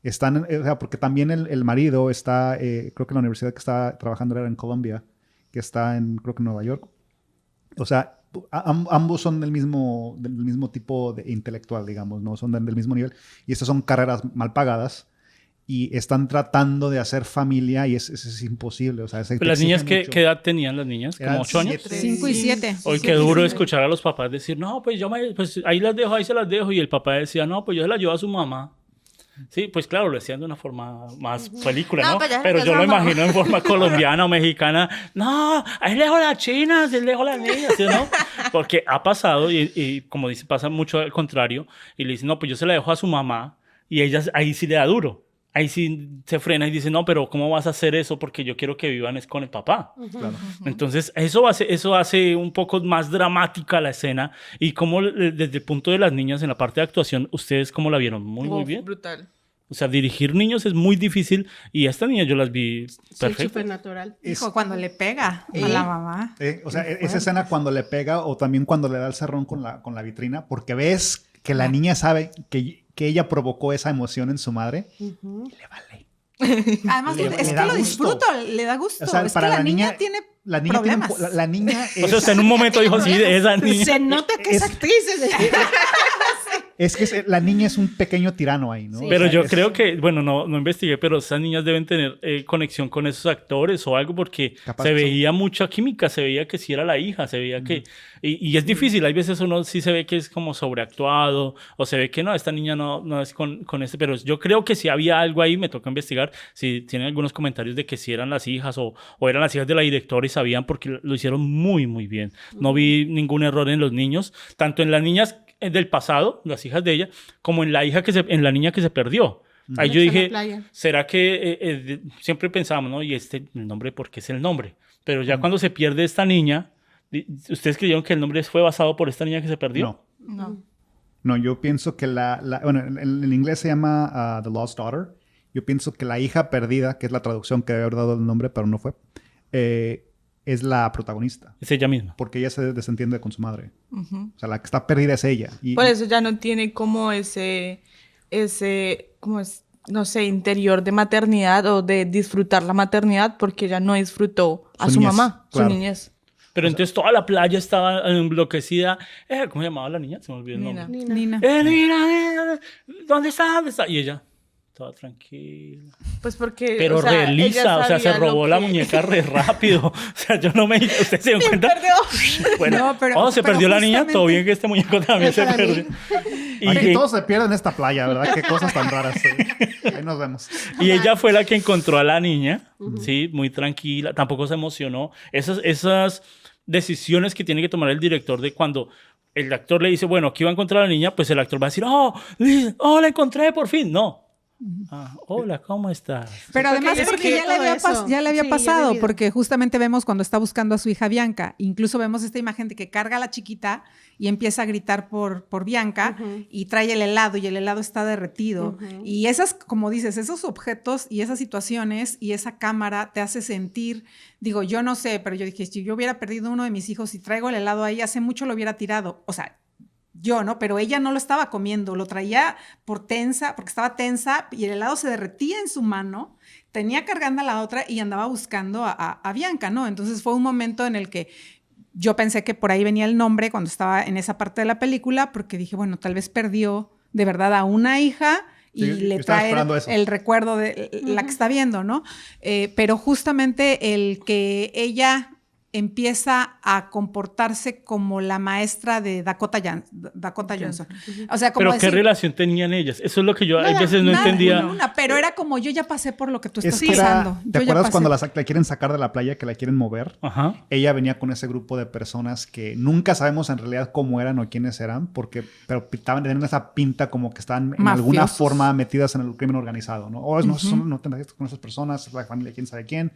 [SPEAKER 4] O sea, porque también el marido está, creo que la universidad que está trabajando era en Columbia, que está creo que en Nueva York. O sea, ambos son del mismo tipo de intelectual, digamos, ¿no? Son del mismo nivel. Y estas son carreras mal pagadas y están tratando de hacer familia y es imposible. O sea,
[SPEAKER 1] Pero las niñas, ¿qué edad tenían las niñas? ¿Como 8 años?
[SPEAKER 6] 5 y 7.
[SPEAKER 1] Hoy qué duro escuchar a los papás decir, no, pues pues ahí se las dejo. Y el papá decía, no, pues yo se las llevo a su mamá. Sí, pues claro, lo decían de una forma más película, ¿no? Pero yo lo imagino en forma colombiana o mexicana. No, ahí le dejo las chinas, ahí le dejo las niñas, ¿sí, no? Porque ha pasado, y como dice, pasa mucho al contrario, y le dicen, no, pues yo se la dejo a su mamá, y ella ahí sí le da duro. Ahí sí se frena y dice, no, pero ¿cómo vas a hacer eso? Porque yo quiero que vivan es con el papá.
[SPEAKER 4] Claro.
[SPEAKER 1] Entonces, eso hace un poco más dramática la escena. Y como desde el punto de las niñas en la parte de actuación, ¿ustedes cómo la vieron? Muy bien.
[SPEAKER 3] Brutal.
[SPEAKER 1] O sea, dirigir niños es muy difícil. Y a esta niña yo las vi
[SPEAKER 5] Sí,
[SPEAKER 1] perfectas.
[SPEAKER 5] súper natural.
[SPEAKER 6] Hijo, cuando le pega a la mamá.
[SPEAKER 4] O sea, esa escena cuando le pega o también cuando le da el cerrón con la vitrina, porque ves que la niña sabe que ella provocó esa emoción en su madre y le vale.
[SPEAKER 6] Además,
[SPEAKER 4] Le
[SPEAKER 6] es que
[SPEAKER 4] da
[SPEAKER 6] lo
[SPEAKER 4] gusto.
[SPEAKER 6] disfruto, le da gusto.
[SPEAKER 4] O sea,
[SPEAKER 6] es
[SPEAKER 4] para
[SPEAKER 6] que la
[SPEAKER 4] la
[SPEAKER 6] niña
[SPEAKER 4] niña-
[SPEAKER 6] tiene
[SPEAKER 4] La niña
[SPEAKER 6] problemas.
[SPEAKER 4] la niña
[SPEAKER 1] O sea, usted en un momento dijo, sí, de esa niña.
[SPEAKER 5] Se nota que es actriz.
[SPEAKER 4] es que la niña es un pequeño tirano ahí, ¿no?
[SPEAKER 5] Sí.
[SPEAKER 4] O
[SPEAKER 1] Pero
[SPEAKER 4] sea,
[SPEAKER 1] yo
[SPEAKER 4] es-
[SPEAKER 1] creo que, bueno, no investigué, pero esas niñas deben tener conexión con esos actores o algo porque
[SPEAKER 4] Capaz
[SPEAKER 1] se
[SPEAKER 4] que
[SPEAKER 1] veía mucha química, se veía que sí era la hija, se veía que... Y es difícil, hay veces uno sí se ve que es como sobreactuado o se ve que no, esta niña no es con este, pero yo creo que sí había algo ahí, me toca investigar, si tienen algunos comentarios de que sí eran las hijas o eran las hijas de la directora y sabían porque lo hicieron muy, muy bien. No vi ningún error en los niños, tanto en las niñas del pasado, las hijas de ella, como en la la niña que se perdió. Ahí yo
[SPEAKER 5] En la
[SPEAKER 1] dije,
[SPEAKER 5] playa.
[SPEAKER 1] ¿será que siempre pensábamos, ¿no? Y el nombre, ¿por qué es el nombre? Pero ya cuando se pierde esta niña, ¿ustedes creyeron que el nombre fue basado por esta niña que se perdió?
[SPEAKER 4] No. No, yo pienso que bueno, en inglés se llama The Lost Daughter. Yo pienso que la hija perdida, que es la traducción que debe haber dado el nombre, pero no fue, es la protagonista.
[SPEAKER 1] Es ella misma.
[SPEAKER 4] Porque ella se desentiende con su madre. O sea, la que está perdida es ella.
[SPEAKER 3] Por eso ya no tiene como ese, como es, no sé, interior de maternidad o de disfrutar la maternidad porque ella no disfrutó a
[SPEAKER 4] Su
[SPEAKER 3] su
[SPEAKER 4] niñez,
[SPEAKER 3] mamá,
[SPEAKER 4] claro.
[SPEAKER 3] su niñez.
[SPEAKER 1] Pero entonces toda la playa estaba enloquecida. ¿Cómo se llamaba la niña? Se me olvidó el nombre.
[SPEAKER 6] Nina.
[SPEAKER 1] Nina, ¿dónde está? ¿Dónde está? Y ella, toda tranquila.
[SPEAKER 3] Pues porque.
[SPEAKER 1] Pero re lisa, o sea, se robó la muñeca re rápido. O sea, yo no me... ¿Usted se dio cuenta? Bueno,
[SPEAKER 6] No, pero
[SPEAKER 1] se perdió la niña.
[SPEAKER 6] justamente-
[SPEAKER 1] Todo bien que este muñeco también se
[SPEAKER 5] Para mí.
[SPEAKER 1] perdió.
[SPEAKER 4] Aquí todos se pierden en esta playa, ¿verdad? Qué cosas tan raras. Ahí nos vemos.
[SPEAKER 1] Y ella fue la que encontró a la niña, sí, muy tranquila, tampoco se emocionó. Esas decisiones que tiene que tomar el director de cuando el actor le dice, bueno, aquí va a encontrar a la niña, pues el actor va a decir, la encontré por fin. No. Hola, ¿cómo estás?
[SPEAKER 6] Pero
[SPEAKER 5] Porque
[SPEAKER 6] además
[SPEAKER 5] ella
[SPEAKER 6] porque
[SPEAKER 5] vivió todo eso.
[SPEAKER 6] ya le había
[SPEAKER 5] Sí, ya
[SPEAKER 6] pasado,
[SPEAKER 5] vivido.
[SPEAKER 6] porque justamente vemos cuando está buscando a su hija Bianca, incluso vemos esta imagen de que carga a la chiquita y empieza a gritar por Bianca y trae el helado y el helado está derretido. Y esas, como dices, esos objetos y esas situaciones y esa cámara te hace sentir, digo, yo no sé, pero yo dije, si yo hubiera perdido uno de mis hijos y traigo el helado ahí, hace mucho lo hubiera tirado. O sea, yo, ¿no? Pero ella no lo estaba comiendo, lo traía porque estaba tensa y el helado se derretía en su mano, tenía cargando a la otra y andaba buscando a Bianca, ¿no? Entonces fue un momento en el que yo pensé que por ahí venía el nombre cuando estaba en esa parte de la película, porque dije, bueno, tal vez perdió de verdad a una hija y
[SPEAKER 4] Sí,
[SPEAKER 6] le
[SPEAKER 4] yo estaba
[SPEAKER 6] trae
[SPEAKER 4] esperando eso.
[SPEAKER 6] el recuerdo de la que está viendo, ¿no? Pero justamente el que ella empieza a comportarse como la maestra de Dakota Johnson. O sea, como
[SPEAKER 1] Pero ¿qué
[SPEAKER 6] decir,
[SPEAKER 1] relación tenían ellas? Eso es lo que yo a
[SPEAKER 6] nada,
[SPEAKER 1] veces no
[SPEAKER 6] nada,
[SPEAKER 1] entendía.
[SPEAKER 6] ninguna, pero era como yo ya pasé por lo que tú estás
[SPEAKER 4] Es que era,
[SPEAKER 6] pasando.
[SPEAKER 4] ¿te
[SPEAKER 6] Yo ya
[SPEAKER 4] acuerdas
[SPEAKER 6] pasé.
[SPEAKER 4] cuando la quieren sacar de la playa, que la quieren mover?
[SPEAKER 1] Ajá.
[SPEAKER 4] Ella venía con ese grupo de personas que nunca sabemos en realidad cómo eran o quiénes eran, pero tenían esa pinta como que estaban en alguna
[SPEAKER 6] Mafiosos.
[SPEAKER 4] forma metidas en el crimen organizado, ¿no? O no te metes con esas personas, es la familia, quién sabe quién.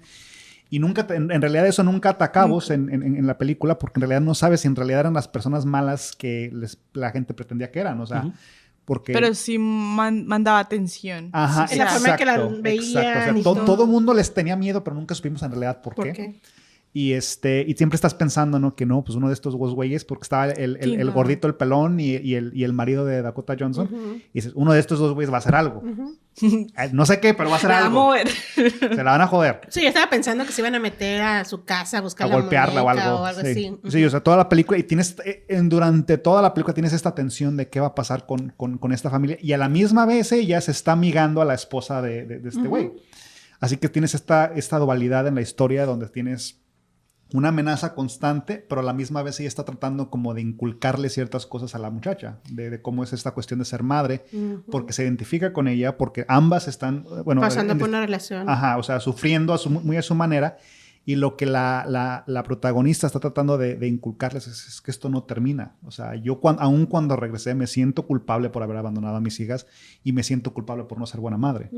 [SPEAKER 4] Y nunca, en realidad eso nunca ata cabos en la película, porque en realidad no sabes si en realidad eran las personas malas que la gente pretendía que eran, o sea, porque...
[SPEAKER 3] Pero sí mandaba atención.
[SPEAKER 4] Ajá,
[SPEAKER 5] En la forma en que la
[SPEAKER 4] exacto,
[SPEAKER 5] veían
[SPEAKER 4] exacto. O sea,
[SPEAKER 5] y todo.
[SPEAKER 4] todo mundo les tenía miedo, pero nunca supimos en realidad por
[SPEAKER 5] ¿Por
[SPEAKER 4] qué.
[SPEAKER 5] qué?
[SPEAKER 4] Y siempre estás pensando, ¿no? Que no, pues uno de estos dos güeyes, porque estaba el gordito, el pelón y el marido de Dakota Johnson. Y dices, uno de estos dos güeyes va a hacer algo. No sé qué, pero va a hacer
[SPEAKER 3] La va a
[SPEAKER 4] algo.
[SPEAKER 3] mover.
[SPEAKER 4] Se la van a joder.
[SPEAKER 5] Sí, yo estaba pensando que se iban a meter a su casa a buscar
[SPEAKER 4] A
[SPEAKER 5] la
[SPEAKER 4] golpearla o
[SPEAKER 5] muñeca
[SPEAKER 4] algo.
[SPEAKER 5] así.
[SPEAKER 4] Sí. Sí, o sea, toda la película, y tienes, durante toda la película tienes esta tensión de qué va a pasar con esta familia. Y a la misma vez ella se está amigando a la esposa de este güey. Así que tienes esta dualidad en la historia donde tienes una amenaza constante, pero a la misma vez ella está tratando como de inculcarle ciertas cosas a la muchacha, de cómo es esta cuestión de ser madre, porque se identifica con ella, porque ambas están, bueno...
[SPEAKER 5] Pasando por una relación.
[SPEAKER 4] Ajá, o sea, sufriendo muy a su manera, y lo que la protagonista está tratando de inculcarles es que esto no termina. O sea, yo aun cuando regresé me siento culpable por haber abandonado a mis hijas y me siento culpable por no ser buena madre.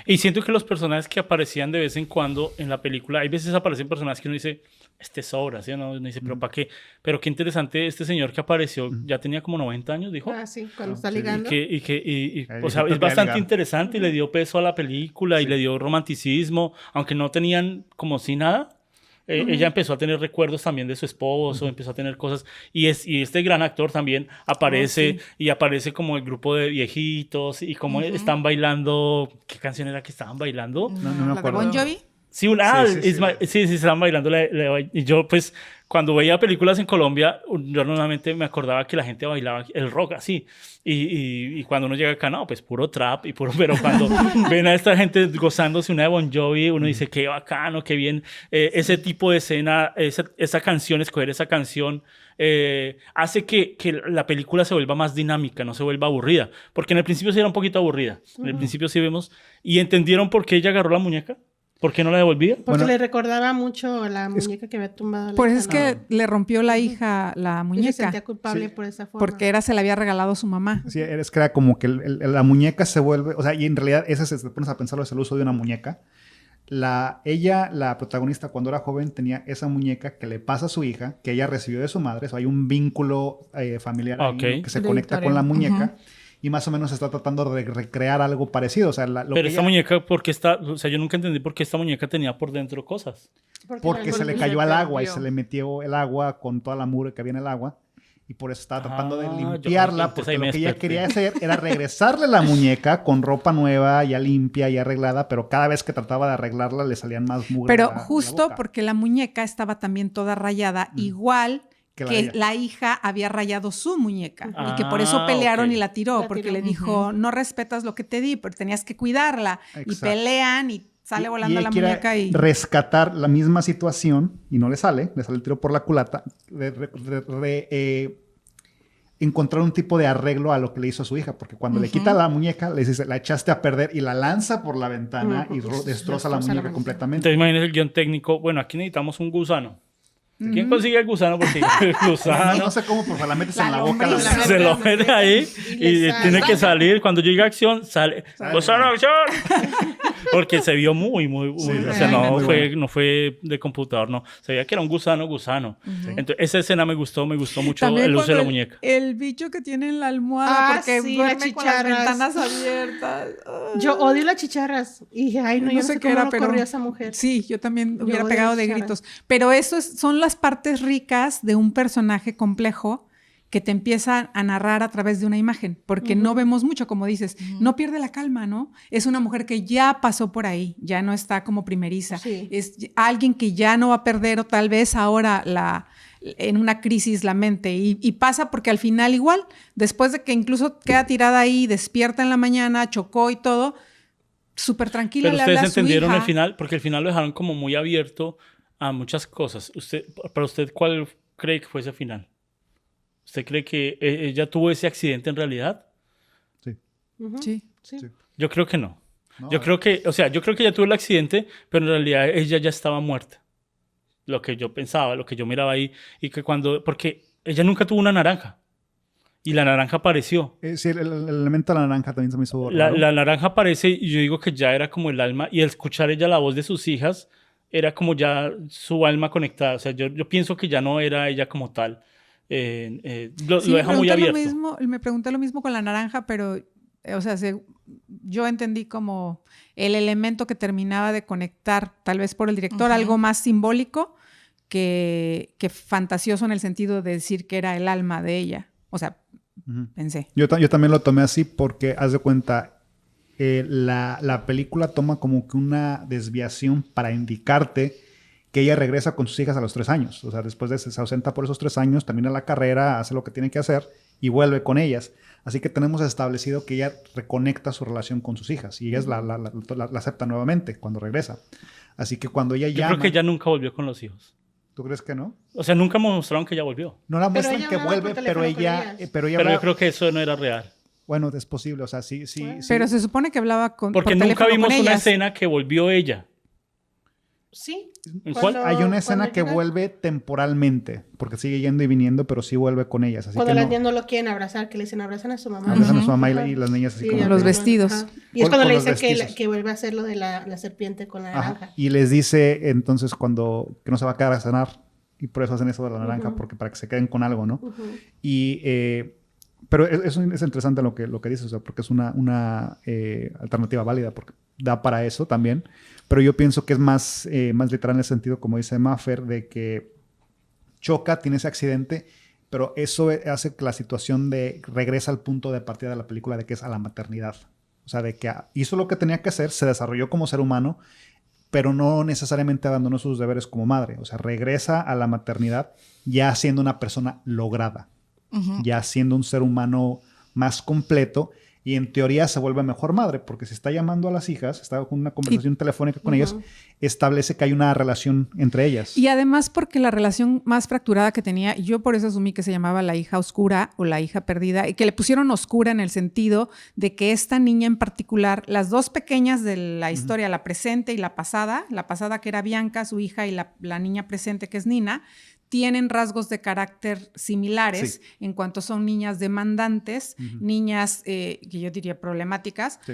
[SPEAKER 1] Y siento que los personajes que aparecían de vez en cuando en la película, hay veces aparecen personajes que uno dice, sobra, ¿sí? Uno dice, pero ¿para qué? Pero qué interesante, este señor que apareció, ya tenía como 90 años, dijo.
[SPEAKER 5] Ah, sí, cuando está
[SPEAKER 4] Sí.
[SPEAKER 5] ligando.
[SPEAKER 1] O sea, es bastante interesante y le dio peso a la película y le dio romanticismo, aunque no tenían como si nada. Ella empezó a tener recuerdos también de su esposo, empezó a tener cosas. Y este gran actor también aparece y aparece como el grupo de viejitos y como están bailando. ¿Qué canción era que estaban bailando?
[SPEAKER 4] No me
[SPEAKER 3] ¿La de
[SPEAKER 4] acuerdo.
[SPEAKER 3] Bon Jovi?
[SPEAKER 1] Sí,
[SPEAKER 4] Sí,
[SPEAKER 1] estaban bailando. Y yo, pues, cuando veía películas en Colombia, yo normalmente me acordaba que la gente bailaba el rock así. Y cuando uno llega acá, no, pues puro trap y puro. Pero cuando ven a esta gente gozándose una de Bon Jovi, uno dice, qué bacano, qué bien. Ese tipo de escena, esa canción, escoger esa canción, hace que la película se vuelva más dinámica, no se vuelva aburrida. Porque en el principio sí era un poquito aburrida. En el principio sí vemos. ¿Y entendieron por qué ella agarró la muñeca? ¿Por qué no la devolvía?
[SPEAKER 5] Porque
[SPEAKER 4] Bueno,
[SPEAKER 5] le recordaba mucho a la muñeca que había tumbado.
[SPEAKER 6] Pues es que le rompió la hija la
[SPEAKER 5] Y se
[SPEAKER 6] muñeca.
[SPEAKER 5] sentía culpable
[SPEAKER 4] Sí.
[SPEAKER 5] por esa forma.
[SPEAKER 6] Porque se la había regalado su mamá.
[SPEAKER 4] Sí, es que era como que la muñeca se vuelve, o sea, y en realidad si te pones a pensarlo, es el uso de una muñeca. La protagonista, cuando era joven, tenía esa muñeca que le pasa a su hija, que ella recibió de su madre. O sea, hay un vínculo familiar ahí,
[SPEAKER 1] Ok.
[SPEAKER 4] ¿no? Que se conecta con la muñeca. Y más o menos está tratando de recrear algo parecido. O sea,
[SPEAKER 1] Pero esta muñeca, ¿por qué está? O sea, yo nunca entendí por qué esta muñeca tenía por dentro cosas.
[SPEAKER 4] Porque se le
[SPEAKER 3] se
[SPEAKER 4] cayó al agua y
[SPEAKER 3] perdió.
[SPEAKER 4] se le metió el agua con toda la mugre que había en el agua. y por eso estaba tratando de
[SPEAKER 1] yo-
[SPEAKER 4] limpiarla,
[SPEAKER 1] entonces
[SPEAKER 4] porque
[SPEAKER 1] ahí
[SPEAKER 4] lo
[SPEAKER 1] me
[SPEAKER 4] que ella
[SPEAKER 1] desperté.
[SPEAKER 4] quería hacer era regresarle la muñeca con ropa nueva, ya limpia, ya arreglada, pero cada vez que trataba de arreglarla le salían más mugre
[SPEAKER 6] Pero
[SPEAKER 4] de la
[SPEAKER 6] justo
[SPEAKER 4] boca.
[SPEAKER 6] porque la muñeca estaba también toda rayada, igual
[SPEAKER 4] Que
[SPEAKER 6] que
[SPEAKER 4] la de ella.
[SPEAKER 6] la hija había rayado su muñeca y que por eso pelearon
[SPEAKER 1] ok.
[SPEAKER 6] y la tiró,
[SPEAKER 5] La
[SPEAKER 6] porque
[SPEAKER 5] tiró.
[SPEAKER 6] le dijo, no respetas lo que te di, pero tenías que cuidarla. Y
[SPEAKER 4] Exacto.
[SPEAKER 6] pelean y sale volando
[SPEAKER 4] ella
[SPEAKER 6] la
[SPEAKER 4] quiere
[SPEAKER 6] muñeca y...
[SPEAKER 4] rescatar la misma situación y no le sale el tiro por la culata, encontrar un tipo de arreglo a lo que le hizo a su hija, porque cuando le quita la muñeca, le dice, la echaste a perder y la lanza por la ventana y destroza la muñeca completamente.
[SPEAKER 1] Entonces imagínense el guión técnico. Bueno, aquí necesitamos un gusano. ¿Quién consigue el gusano? Porque el
[SPEAKER 4] No,
[SPEAKER 1] gusano
[SPEAKER 4] no sé cómo, pues la metes
[SPEAKER 6] La
[SPEAKER 4] en la boca.
[SPEAKER 6] lombriz.
[SPEAKER 1] se lo mete ahí y
[SPEAKER 5] le sale.
[SPEAKER 1] tiene que salir. Cuando llega acción, sale. ¡Gusano, acción! Porque se vio muy, o sea,
[SPEAKER 4] muy bueno.
[SPEAKER 1] no fue de computador, no. Se veía que era un gusano. Entonces, esa escena me gustó mucho
[SPEAKER 6] También
[SPEAKER 1] el uso de la
[SPEAKER 6] cuando
[SPEAKER 1] muñeca.
[SPEAKER 6] el bicho que tiene en la almohada porque
[SPEAKER 5] sí,
[SPEAKER 6] duerme
[SPEAKER 5] las
[SPEAKER 6] con las
[SPEAKER 5] chicharras.
[SPEAKER 6] ventanas abiertas.
[SPEAKER 5] Yo odio las chicharras. Y dije, ay, no, yo no sé cómo no corrió esa mujer.
[SPEAKER 6] Sí, yo también
[SPEAKER 5] Yo
[SPEAKER 6] hubiera
[SPEAKER 5] odio
[SPEAKER 6] pegado
[SPEAKER 5] las
[SPEAKER 6] de
[SPEAKER 5] chicharras.
[SPEAKER 6] gritos. Pero eso son las partes ricas de un personaje complejo que te empieza a narrar a través de una imagen, porque no vemos mucho, como dices, no pierde la calma, ¿no? Es una mujer que ya pasó por ahí, ya no está como primeriza,
[SPEAKER 5] Sí.
[SPEAKER 6] es alguien que ya no va a perder o tal vez ahora en una crisis la mente y pasa porque al final igual, después de que incluso queda tirada ahí, despierta en la mañana, chocó y todo, súper tranquila
[SPEAKER 1] Pero
[SPEAKER 6] le habla
[SPEAKER 1] ustedes
[SPEAKER 6] a su
[SPEAKER 1] entendieron
[SPEAKER 6] hija.
[SPEAKER 1] el final, porque el final lo dejaron como muy abierto a muchas cosas. Para usted, ¿cuál cree que fue ese final? ¿Usted cree que ella tuvo ese accidente en realidad?
[SPEAKER 4] Sí.
[SPEAKER 6] Sí.
[SPEAKER 5] Sí.
[SPEAKER 1] Yo creo que no.
[SPEAKER 4] No,
[SPEAKER 1] Yo creo que ella tuvo el accidente, pero en realidad ella ya estaba muerta. Lo que yo pensaba, lo que yo miraba ahí, y que porque ella nunca tuvo una naranja. Y la naranja apareció.
[SPEAKER 4] sí, el elemento de la naranja también se me hizo
[SPEAKER 1] La,
[SPEAKER 4] raro.
[SPEAKER 1] la naranja aparece y yo digo que ya era como el alma, y al escuchar ella la voz de sus hijas, era como ya su alma conectada. O sea, yo pienso que ya no era ella como tal. Lo
[SPEAKER 6] Sí,
[SPEAKER 1] deja muy abierto.
[SPEAKER 6] me pregunté lo mismo con la naranja, pero, o sea, yo entendí como el elemento que terminaba de conectar, tal vez por el director, algo más simbólico que fantasioso en el sentido de decir que era el alma de ella. O sea, pensé.
[SPEAKER 4] Yo también lo tomé así porque, haz de cuenta, la película toma como que una desviación para indicarte que ella regresa con sus hijas a los 3 años. O sea, después de se ausenta por esos 3 años, termina la carrera, hace lo que tiene que hacer y vuelve con ellas. Así que tenemos establecido que ella reconecta su relación con sus hijas y ellas la aceptan nuevamente cuando regresa. Así que cuando ella
[SPEAKER 1] Yo
[SPEAKER 4] llama...
[SPEAKER 1] creo que ella nunca volvió con los hijos.
[SPEAKER 4] ¿Tú crees que no?
[SPEAKER 1] O sea, nunca mostraron que ella volvió.
[SPEAKER 4] No la
[SPEAKER 5] Pero
[SPEAKER 4] muestran
[SPEAKER 5] ella
[SPEAKER 4] que
[SPEAKER 5] hablaba
[SPEAKER 4] vuelve,
[SPEAKER 5] por
[SPEAKER 4] pero
[SPEAKER 5] teléfono con
[SPEAKER 4] ella...
[SPEAKER 5] ellas.
[SPEAKER 4] Pero ella
[SPEAKER 1] Pero yo
[SPEAKER 4] habla-
[SPEAKER 1] creo que eso no era real.
[SPEAKER 4] Bueno, es posible. O sea, sí.
[SPEAKER 6] Pero se supone que hablaba
[SPEAKER 1] Porque
[SPEAKER 6] por
[SPEAKER 1] nunca
[SPEAKER 6] teléfono
[SPEAKER 1] vimos
[SPEAKER 6] con
[SPEAKER 1] una
[SPEAKER 6] ellas.
[SPEAKER 1] escena que volvió ella.
[SPEAKER 5] Sí.
[SPEAKER 1] ¿En
[SPEAKER 5] Cuando-
[SPEAKER 1] cuál?
[SPEAKER 4] Hay una escena
[SPEAKER 5] cuando
[SPEAKER 4] que
[SPEAKER 5] llega-
[SPEAKER 4] vuelve temporalmente, porque sigue yendo y viniendo, pero sí vuelve con ellas. Así
[SPEAKER 5] Cuando
[SPEAKER 4] que
[SPEAKER 5] las
[SPEAKER 4] no.
[SPEAKER 5] niñas no lo quieren abrazar, que le dicen abrazan a su mamá.
[SPEAKER 4] Abrazan a su
[SPEAKER 5] Ajá.
[SPEAKER 4] mamá y las niñas así
[SPEAKER 5] Sí,
[SPEAKER 4] como...
[SPEAKER 5] ya,
[SPEAKER 6] Los
[SPEAKER 5] pero-
[SPEAKER 6] vestidos.
[SPEAKER 5] ajá. Y es
[SPEAKER 4] Con
[SPEAKER 5] cuando le
[SPEAKER 4] los
[SPEAKER 5] dicen
[SPEAKER 4] vestidos.
[SPEAKER 5] que vuelve a hacer lo de la serpiente con la
[SPEAKER 4] Ajá.
[SPEAKER 5] naranja.
[SPEAKER 4] Y les dice entonces que no se va a quedar a cenar. Y por eso hacen eso de la naranja, porque para que se queden con algo, ¿no?
[SPEAKER 5] Ujú.
[SPEAKER 4] Y... pero eso es interesante lo que dices, o sea, porque es una alternativa válida, porque da para eso también. Pero yo pienso que es más literal en el sentido, como dice Maffer, de que choca, tiene ese accidente, pero eso hace que la situación regresa al punto de partida de la película, de que es a la maternidad. O sea, de que hizo lo que tenía que hacer, se desarrolló como ser humano, pero no necesariamente abandonó sus deberes como madre. O sea, regresa a la maternidad ya siendo una persona lograda. Ya siendo un ser humano más completo y en teoría se vuelve mejor madre porque si está llamando a las hijas, está con una conversación telefónica con ellas, establece que hay una relación entre ellas.
[SPEAKER 6] Y además porque la relación más fracturada que tenía, y yo por eso asumí que se llamaba la hija oscura o la hija perdida, y que le pusieron oscura en el sentido de que esta niña en particular, las dos pequeñas de la historia, la presente y la pasada que era Bianca, su hija, y la niña presente que es Nina, tienen rasgos de carácter similares
[SPEAKER 4] Sí.
[SPEAKER 6] en cuanto son niñas demandantes, niñas que yo diría problemáticas,
[SPEAKER 4] Sí.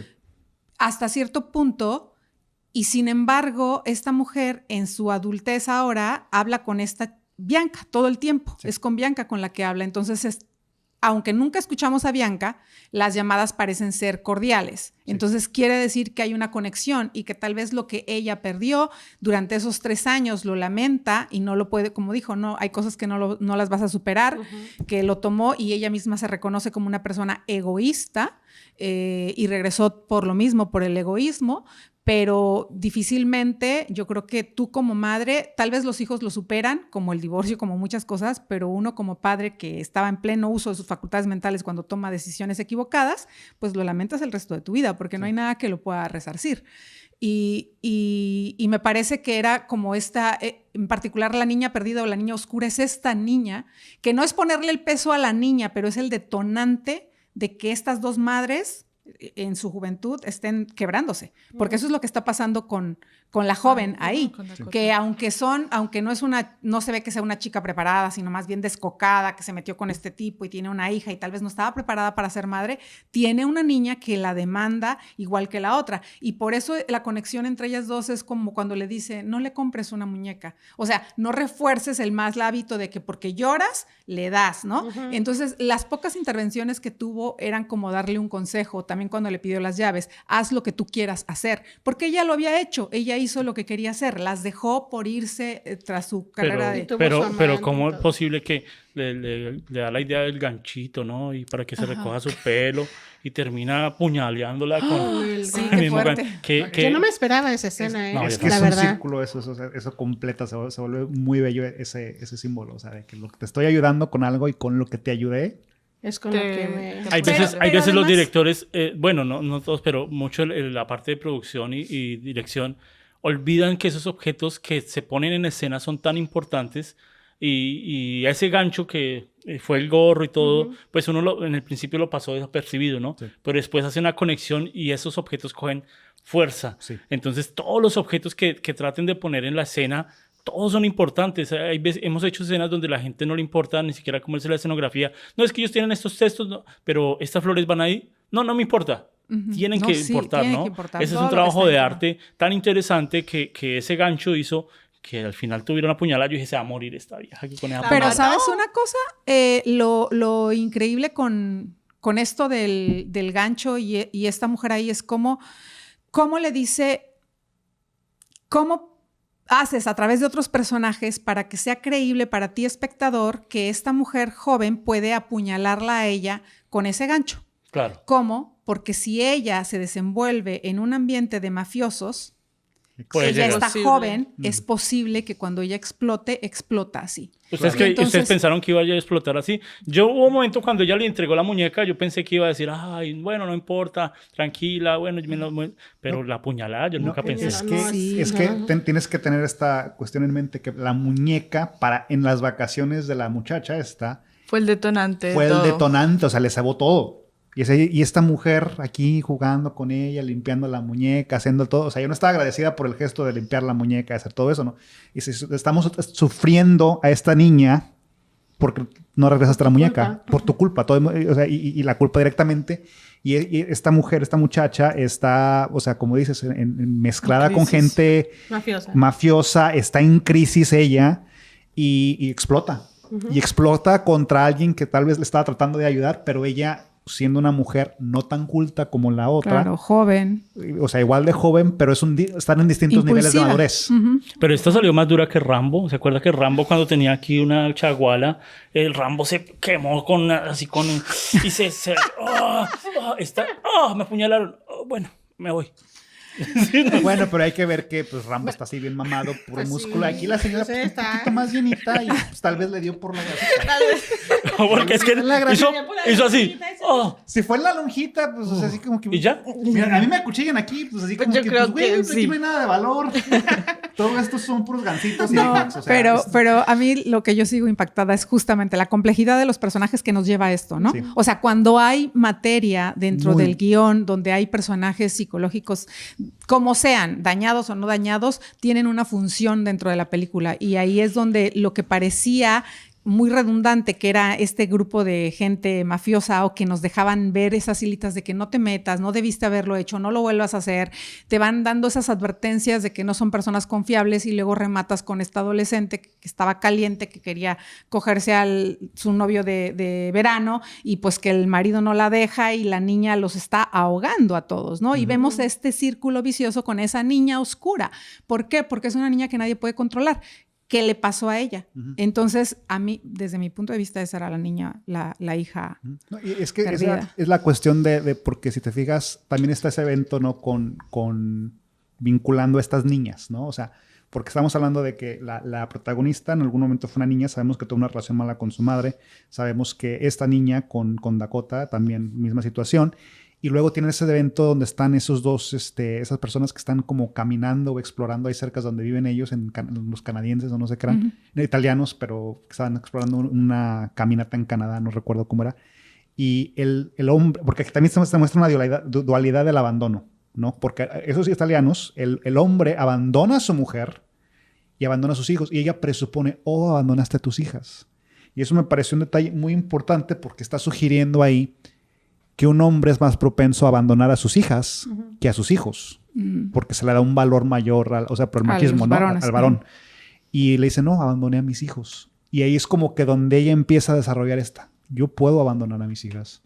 [SPEAKER 6] hasta cierto punto, y sin embargo, esta mujer en su adultez ahora habla con esta Bianca todo el tiempo,
[SPEAKER 4] Sí.
[SPEAKER 6] es con Bianca con la que habla, entonces aunque nunca escuchamos a Bianca, las llamadas parecen ser cordiales. Sí. Entonces quiere decir que hay una conexión y que tal vez lo que ella perdió durante esos 3 años lo lamenta y no lo puede, como dijo, no, hay cosas que no las vas a superar, que lo tomó y ella misma se reconoce como una persona egoísta y regresó por lo mismo, por el egoísmo. Pero difícilmente, yo creo que tú como madre, tal vez los hijos lo superan, como el divorcio, como muchas cosas, pero uno como padre que estaba en pleno uso de sus facultades mentales cuando toma decisiones equivocadas, pues lo lamentas el resto de tu vida, porque no hay nada que lo pueda resarcir. Y me parece que era como esta, en particular la niña perdida o la niña oscura, es esta niña, que no es ponerle el peso a la niña, pero es el detonante de que estas dos madres en su juventud estén quebrándose, porque eso es lo que está pasando con la joven ahí, que aunque no se ve que sea una chica preparada, sino más bien descocada, que se metió con este tipo y tiene una hija y tal vez no estaba preparada para ser madre, tiene una niña que la demanda igual que la otra, y por eso la conexión entre ellas dos es como cuando le dice, no le compres una muñeca, o sea, no refuerces el hábito de que porque lloras, le das, ¿no? Entonces, las pocas intervenciones que tuvo eran como darle un consejo, también cuando le pidió las llaves, haz lo que tú quieras hacer, porque ella lo había hecho, ella hizo lo que quería hacer, las dejó por irse tras su carrera
[SPEAKER 1] pero ¿cómo es posible que le da la idea del ganchito, ¿no? Y para que se recoja su pelo y termina apuñaleándola con el mismo gancho.
[SPEAKER 5] Yo no me esperaba esa escena,
[SPEAKER 4] es que es un círculo, eso completa, se vuelve muy bello ese símbolo, o sea, de que te estoy ayudando con algo y con lo que te ayudé.
[SPEAKER 5] Es con lo que me...
[SPEAKER 1] Hay veces además, los directores, bueno, no todos, pero mucho la parte de producción y dirección, olvidan que esos objetos que se ponen en escena son tan importantes y ese gancho que fue el gorro y todo, pues uno en el principio lo pasó desapercibido, ¿no? Sí. Pero después hace una conexión y esos objetos cogen fuerza. Sí. Entonces todos los objetos que traten de poner en la escena, todos son importantes. Hemos hecho escenas donde la gente no le importa ni siquiera cómo es la escenografía. No, es que ellos tienen estos textos, no, pero estas flores van ahí. No me importa. Tienen que importar, ¿no? Que importar. Ese es un trabajo de arte tan interesante que ese gancho hizo que al final tuviera una puñalada. Yo dije, se va a morir esta vieja aquí con esa
[SPEAKER 6] Pero puñalada. ¿Sabes una cosa? Lo increíble con esto del gancho y esta mujer ahí es cómo le dice, cómo haces a través de otros personajes para que sea creíble para ti, espectador, que esta mujer joven puede apuñalarla a ella con ese gancho.
[SPEAKER 1] Claro.
[SPEAKER 6] ¿Cómo? Porque si ella se desenvuelve en un ambiente de mafiosos, ella está joven, es posible que cuando ella explota así.
[SPEAKER 1] ¿Ustedes pensaron que iba a explotar así? Hubo un momento cuando ella le entregó la muñeca, yo pensé que iba a decir, ay, bueno, no importa, tranquila, bueno, pero la puñalada yo nunca pensé.
[SPEAKER 4] Es que tienes que tener esta cuestión en mente, que la muñeca en las vacaciones de la muchacha
[SPEAKER 3] fue el detonante.
[SPEAKER 4] O sea, le cebó todo. Y esta mujer aquí jugando con ella, limpiando la muñeca, haciendo todo. O sea, yo no estaba agradecida por el gesto de limpiar la muñeca, de hacer todo eso, ¿no? Y estamos sufriendo a esta niña porque no regresaste la muñeca. Por tu culpa. O sea, y la culpa directamente. Y esta mujer, esta muchacha está, o sea, como dices, mezclada con gente mafiosa. Está en crisis ella y explota. Y explota contra alguien que tal vez le estaba tratando de ayudar, pero ella, siendo una mujer no tan culta como la otra.
[SPEAKER 6] Claro, joven.
[SPEAKER 4] O sea, igual de joven, pero están en distintos niveles de madurez.
[SPEAKER 1] Pero esta salió más dura que Rambo. ¿Se acuerda que Rambo, cuando tenía aquí una chaguala, el Rambo se quemó me apuñalaron. Bueno, me voy.
[SPEAKER 4] Bueno, pero hay que ver que pues Rambo está así bien mamado, puro músculo. Aquí la señora pues, un poquito más llenita y pues, tal vez le dio por la grasita.
[SPEAKER 1] Porque es que hizo así.
[SPEAKER 4] Si fue en la lonjita, pues o sea, así como que...
[SPEAKER 1] ¿Y ya?
[SPEAKER 4] Mira, a mí me acuchillan aquí, pues así como
[SPEAKER 3] yo creo que
[SPEAKER 4] sí. Aquí no hay nada de valor. Todo esto son puros gancitos.
[SPEAKER 6] No, o sea, pero a mí lo que yo sigo impactada es justamente la complejidad de los personajes que nos lleva a esto, ¿no? Sí. O sea, cuando hay materia dentro del guión, donde hay personajes psicológicos, como sean, dañados o no dañados, tienen una función dentro de la película. Y ahí es donde lo que parecía muy redundante, que era este grupo de gente mafiosa o que nos dejaban ver esas hilitas de que no te metas, no debiste haberlo hecho, no lo vuelvas a hacer, te van dando esas advertencias de que no son personas confiables y luego rematas con esta adolescente que estaba caliente, que quería cogerse a su novio de verano y pues que el marido no la deja y la niña los está ahogando a todos, ¿no? Y vemos este círculo vicioso con esa niña oscura. ¿Por qué? Porque es una niña que nadie puede controlar. ¿Qué le pasó a ella? Entonces, a mí, desde mi punto de vista, esa era la niña, la hija
[SPEAKER 4] no, y es que
[SPEAKER 6] perdida.
[SPEAKER 4] es la cuestión de porque si te fijas, también está ese evento, ¿no? Con vinculando a estas niñas, ¿no? O sea, porque estamos hablando de que la protagonista en algún momento fue una niña, sabemos que tuvo una relación mala con su madre, sabemos que esta niña con Dakota también misma situación. Y luego tienen ese evento donde están esos dos, esas personas que están como caminando o explorando ahí cerca donde viven ellos, los canadienses o no sé qué eran, italianos, pero que estaban explorando una caminata en Canadá, no recuerdo cómo era. Y el hombre, porque aquí también se muestra una dualidad del abandono, ¿no? Porque esos italianos, el hombre abandona a su mujer y abandona a sus hijos. Y ella presupone, oh, abandonaste a tus hijas. Y eso me pareció un detalle muy importante porque está sugiriendo ahí que un hombre es más propenso a abandonar a sus hijas que a sus hijos, porque se le da un valor mayor, por el machismo, ¿no? Al varón. Y le dice, no, abandoné a mis hijos. Y ahí es como que donde ella empieza a desarrollar yo puedo abandonar a mis hijas.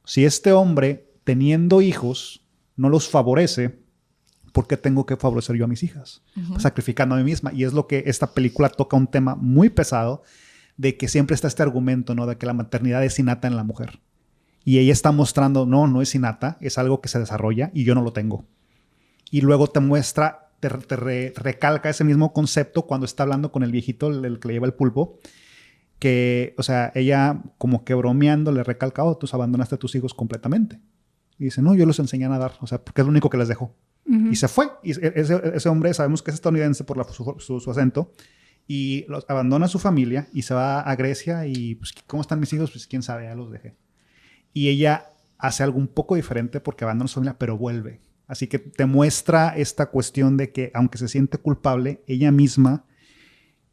[SPEAKER 4] Si este hombre, teniendo hijos, no los favorece, ¿por qué tengo que favorecer yo a mis hijas? Sacrificando a mí misma. Y es lo que esta película toca un tema muy pesado, de que siempre está este argumento, ¿no? De que la maternidad es innata en la mujer. Y ella está mostrando, no es innata, es algo que se desarrolla y yo no lo tengo. Y luego te muestra, te recalca ese mismo concepto cuando está hablando con el viejito, el que le lleva el pulpo, que, o sea, ella como que bromeando le recalca, tú abandonaste a tus hijos completamente. Y dice, no, yo los enseñé a nadar, o sea, porque es lo único que les dejó. Y se fue. Y ese hombre, sabemos que es estadounidense por su acento, y abandona a su familia y se va a Grecia y, pues, ¿cómo están mis hijos? Pues, quién sabe, ya los dejé. Y ella hace algo un poco diferente porque abandona a su familia, pero vuelve. Así que te muestra esta cuestión de que, aunque se siente culpable, ella misma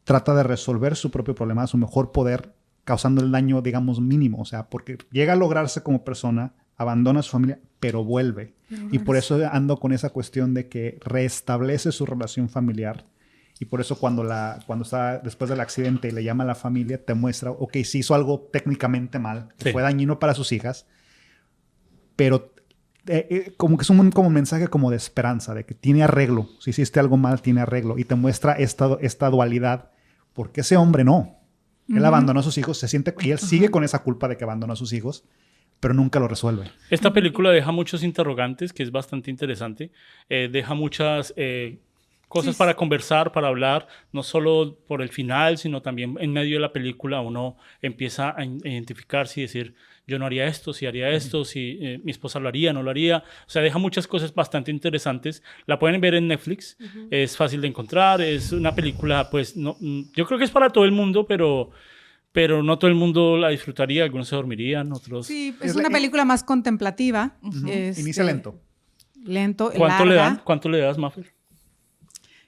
[SPEAKER 4] trata de resolver su propio problema a su mejor poder, causando el daño, digamos, mínimo. O sea, porque llega a lograrse como persona, abandona a su familia, pero vuelve. Y por eso ando con esa cuestión de que restablece su relación familiar. Y por eso cuando está después del accidente y le llama a la familia, te muestra, ok, sí hizo algo técnicamente mal, que fue dañino para sus hijas, pero como que es un mensaje como de esperanza, de que tiene arreglo. Si hiciste algo mal, tiene arreglo. Y te muestra esta dualidad, porque ese hombre no. Él abandonó a sus hijos, se siente, y él sigue con esa culpa de que abandonó a sus hijos, pero nunca lo resuelve.
[SPEAKER 1] Esta película deja muchos interrogantes, que es bastante interesante. Deja muchas cosas para conversar, para hablar, no solo por el final, sino también en medio de la película uno empieza a identificarse y decir, yo no haría esto, si haría esto, si mi esposa lo haría, no lo haría. O sea, deja muchas cosas bastante interesantes. La pueden ver en Netflix, es fácil de encontrar, es una película, pues, no, yo creo que es para todo el mundo, pero no todo el mundo la disfrutaría, algunos se dormirían, otros...
[SPEAKER 6] Sí, es una película más contemplativa.
[SPEAKER 4] Inicia lento.
[SPEAKER 6] Lento,
[SPEAKER 1] ¿Cuánto
[SPEAKER 6] larga.
[SPEAKER 1] le dan? ¿Cuánto le das, Maffer?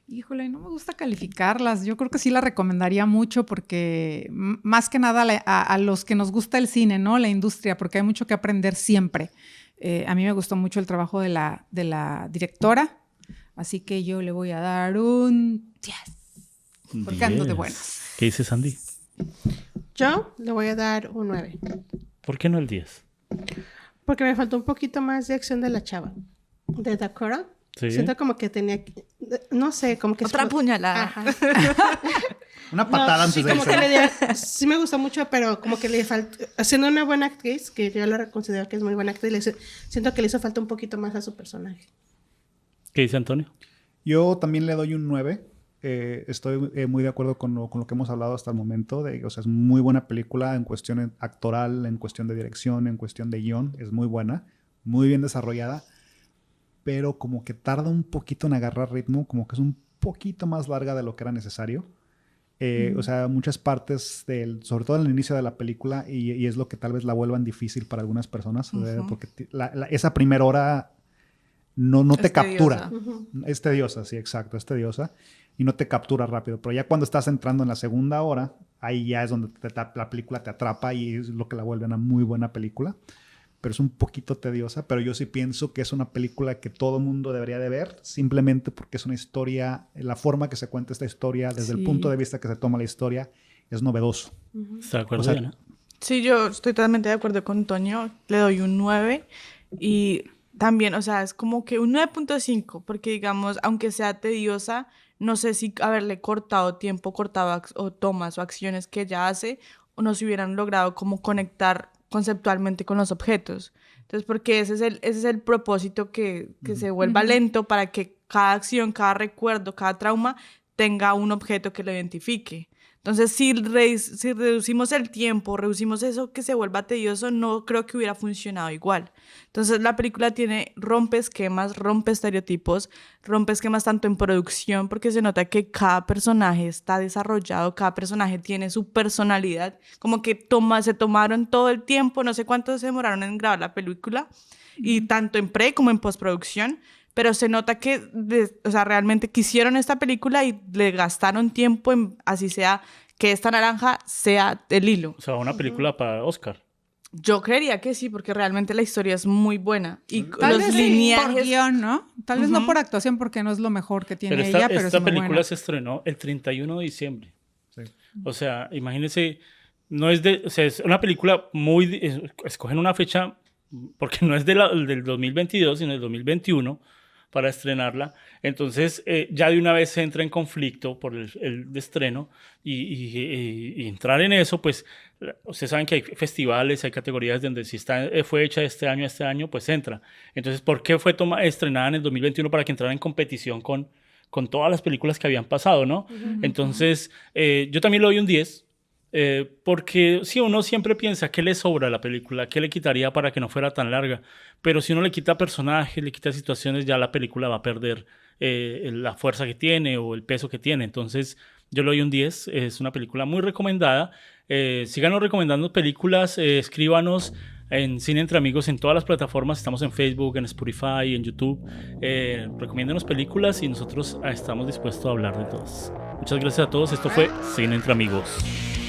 [SPEAKER 6] Híjole, no me gusta calificarlas. Yo creo que sí la recomendaría mucho porque más que nada a los que nos gusta el cine, ¿no? La industria, porque hay mucho que aprender siempre. A mí me gustó mucho el trabajo de la directora, así que yo le voy a dar un 10. Porque ando de buenas.
[SPEAKER 1] ¿Qué dice Sandy?
[SPEAKER 5] Yo le voy a dar un 9.
[SPEAKER 1] ¿Por qué no el 10?
[SPEAKER 5] Porque me faltó un poquito más de acción de la chava. De Dakota.
[SPEAKER 1] ¿Sí?
[SPEAKER 5] Siento como que tenía, no sé, como que...
[SPEAKER 3] Otra puñalada.
[SPEAKER 5] Ajá.
[SPEAKER 4] Una patada antes
[SPEAKER 5] sí,
[SPEAKER 4] de
[SPEAKER 5] como
[SPEAKER 4] eso.
[SPEAKER 5] que sí me gustó mucho, pero como que le faltó, siendo una buena actriz, que yo la considero que es muy buena actriz, siento que le hizo falta un poquito más a su personaje.
[SPEAKER 1] ¿Qué dice Antonio?
[SPEAKER 4] Yo también le doy un 9. Estoy muy de acuerdo con lo que hemos hablado hasta el momento. O sea, es muy buena película en cuestión actoral, en cuestión de dirección, en cuestión de guión. Es muy buena, muy bien desarrollada, pero como que tarda un poquito en agarrar ritmo, como que es un poquito más larga de lo que era necesario. O sea, muchas partes, sobre todo en el inicio de la película, y es lo que tal vez la vuelvan difícil para algunas personas, porque esa primera hora no te
[SPEAKER 3] Es
[SPEAKER 4] captura.
[SPEAKER 3] tediosa.
[SPEAKER 4] Es tediosa, sí, exacto, es tediosa. Y no te captura rápido. Pero ya cuando estás entrando en la segunda hora, ahí ya es donde la película te atrapa y es lo que la vuelve una muy buena película. Pero es un poquito tediosa, pero yo sí pienso que es una película que todo mundo debería de ver, simplemente porque es una historia, la forma que se cuenta esta historia, desde el punto de vista que se toma la historia, es novedoso.
[SPEAKER 1] ¿Está de acuerdo,
[SPEAKER 4] O sea,
[SPEAKER 1] Diana?
[SPEAKER 3] Sí, yo estoy totalmente de acuerdo con Toño. Le doy un 9 y también, o sea, es como que un 9.5 porque digamos, aunque sea tediosa, no sé si haberle cortado tiempo, o tomas o acciones que ella hace, o no se hubieran logrado como conectar conceptualmente con los objetos. Entonces, porque ese es el propósito que se vuelva lento para que cada acción, cada recuerdo, cada trauma tenga un objeto que lo identifique. Entonces, si reducimos el tiempo, reducimos eso que se vuelva tedioso, no creo que hubiera funcionado igual. Entonces, la película rompe esquemas, rompe estereotipos, rompe esquemas tanto en producción, porque se nota que cada personaje está desarrollado, cada personaje tiene su personalidad, como que se tomaron todo el tiempo, no sé cuánto se demoraron en grabar la película, y tanto en pre como en postproducción, pero se nota que o sea, realmente quisieron esta película y le gastaron tiempo en, así sea, que esta naranja sea el hilo.
[SPEAKER 1] O sea, una película para Oscar.
[SPEAKER 3] Yo creería que sí, porque realmente la historia es muy buena. Y
[SPEAKER 6] Tal
[SPEAKER 3] los
[SPEAKER 6] vez
[SPEAKER 3] lineajes...
[SPEAKER 6] por guión, ¿no? Tal vez no por actuación, porque no es lo mejor que tiene
[SPEAKER 1] Pero
[SPEAKER 6] ella, pero
[SPEAKER 1] esta
[SPEAKER 6] es muy
[SPEAKER 1] película
[SPEAKER 6] buena.
[SPEAKER 1] se estrenó el 31 de diciembre.
[SPEAKER 4] Sí.
[SPEAKER 1] O sea, imagínense, o sea, es una película escogen una fecha, porque no es del 2022, sino del 2021, para estrenarla. Entonces, ya de una vez se entra en conflicto por el estreno y entrar en eso, pues, ustedes saben que hay festivales, hay categorías donde si fue hecha este año, pues entra. Entonces, ¿por qué fue estrenada en el 2021 para que entrara en competición con todas las películas que habían pasado, ¿no? Entonces, yo también le doy un 10. Porque si uno siempre piensa qué le sobra a la película, qué le quitaría para que no fuera tan larga, pero si uno le quita personajes, le quita situaciones, ya la película va a perder la fuerza que tiene o el peso que tiene. Entonces yo le doy un 10, es una película muy recomendada. Síganos recomendando películas, escríbanos en Cine Entre Amigos en todas las plataformas, estamos en Facebook, en Spotify, en YouTube. Recomiéndenos películas y nosotros estamos dispuestos a hablar de todas. Muchas gracias a todos, esto fue Cine Entre Amigos.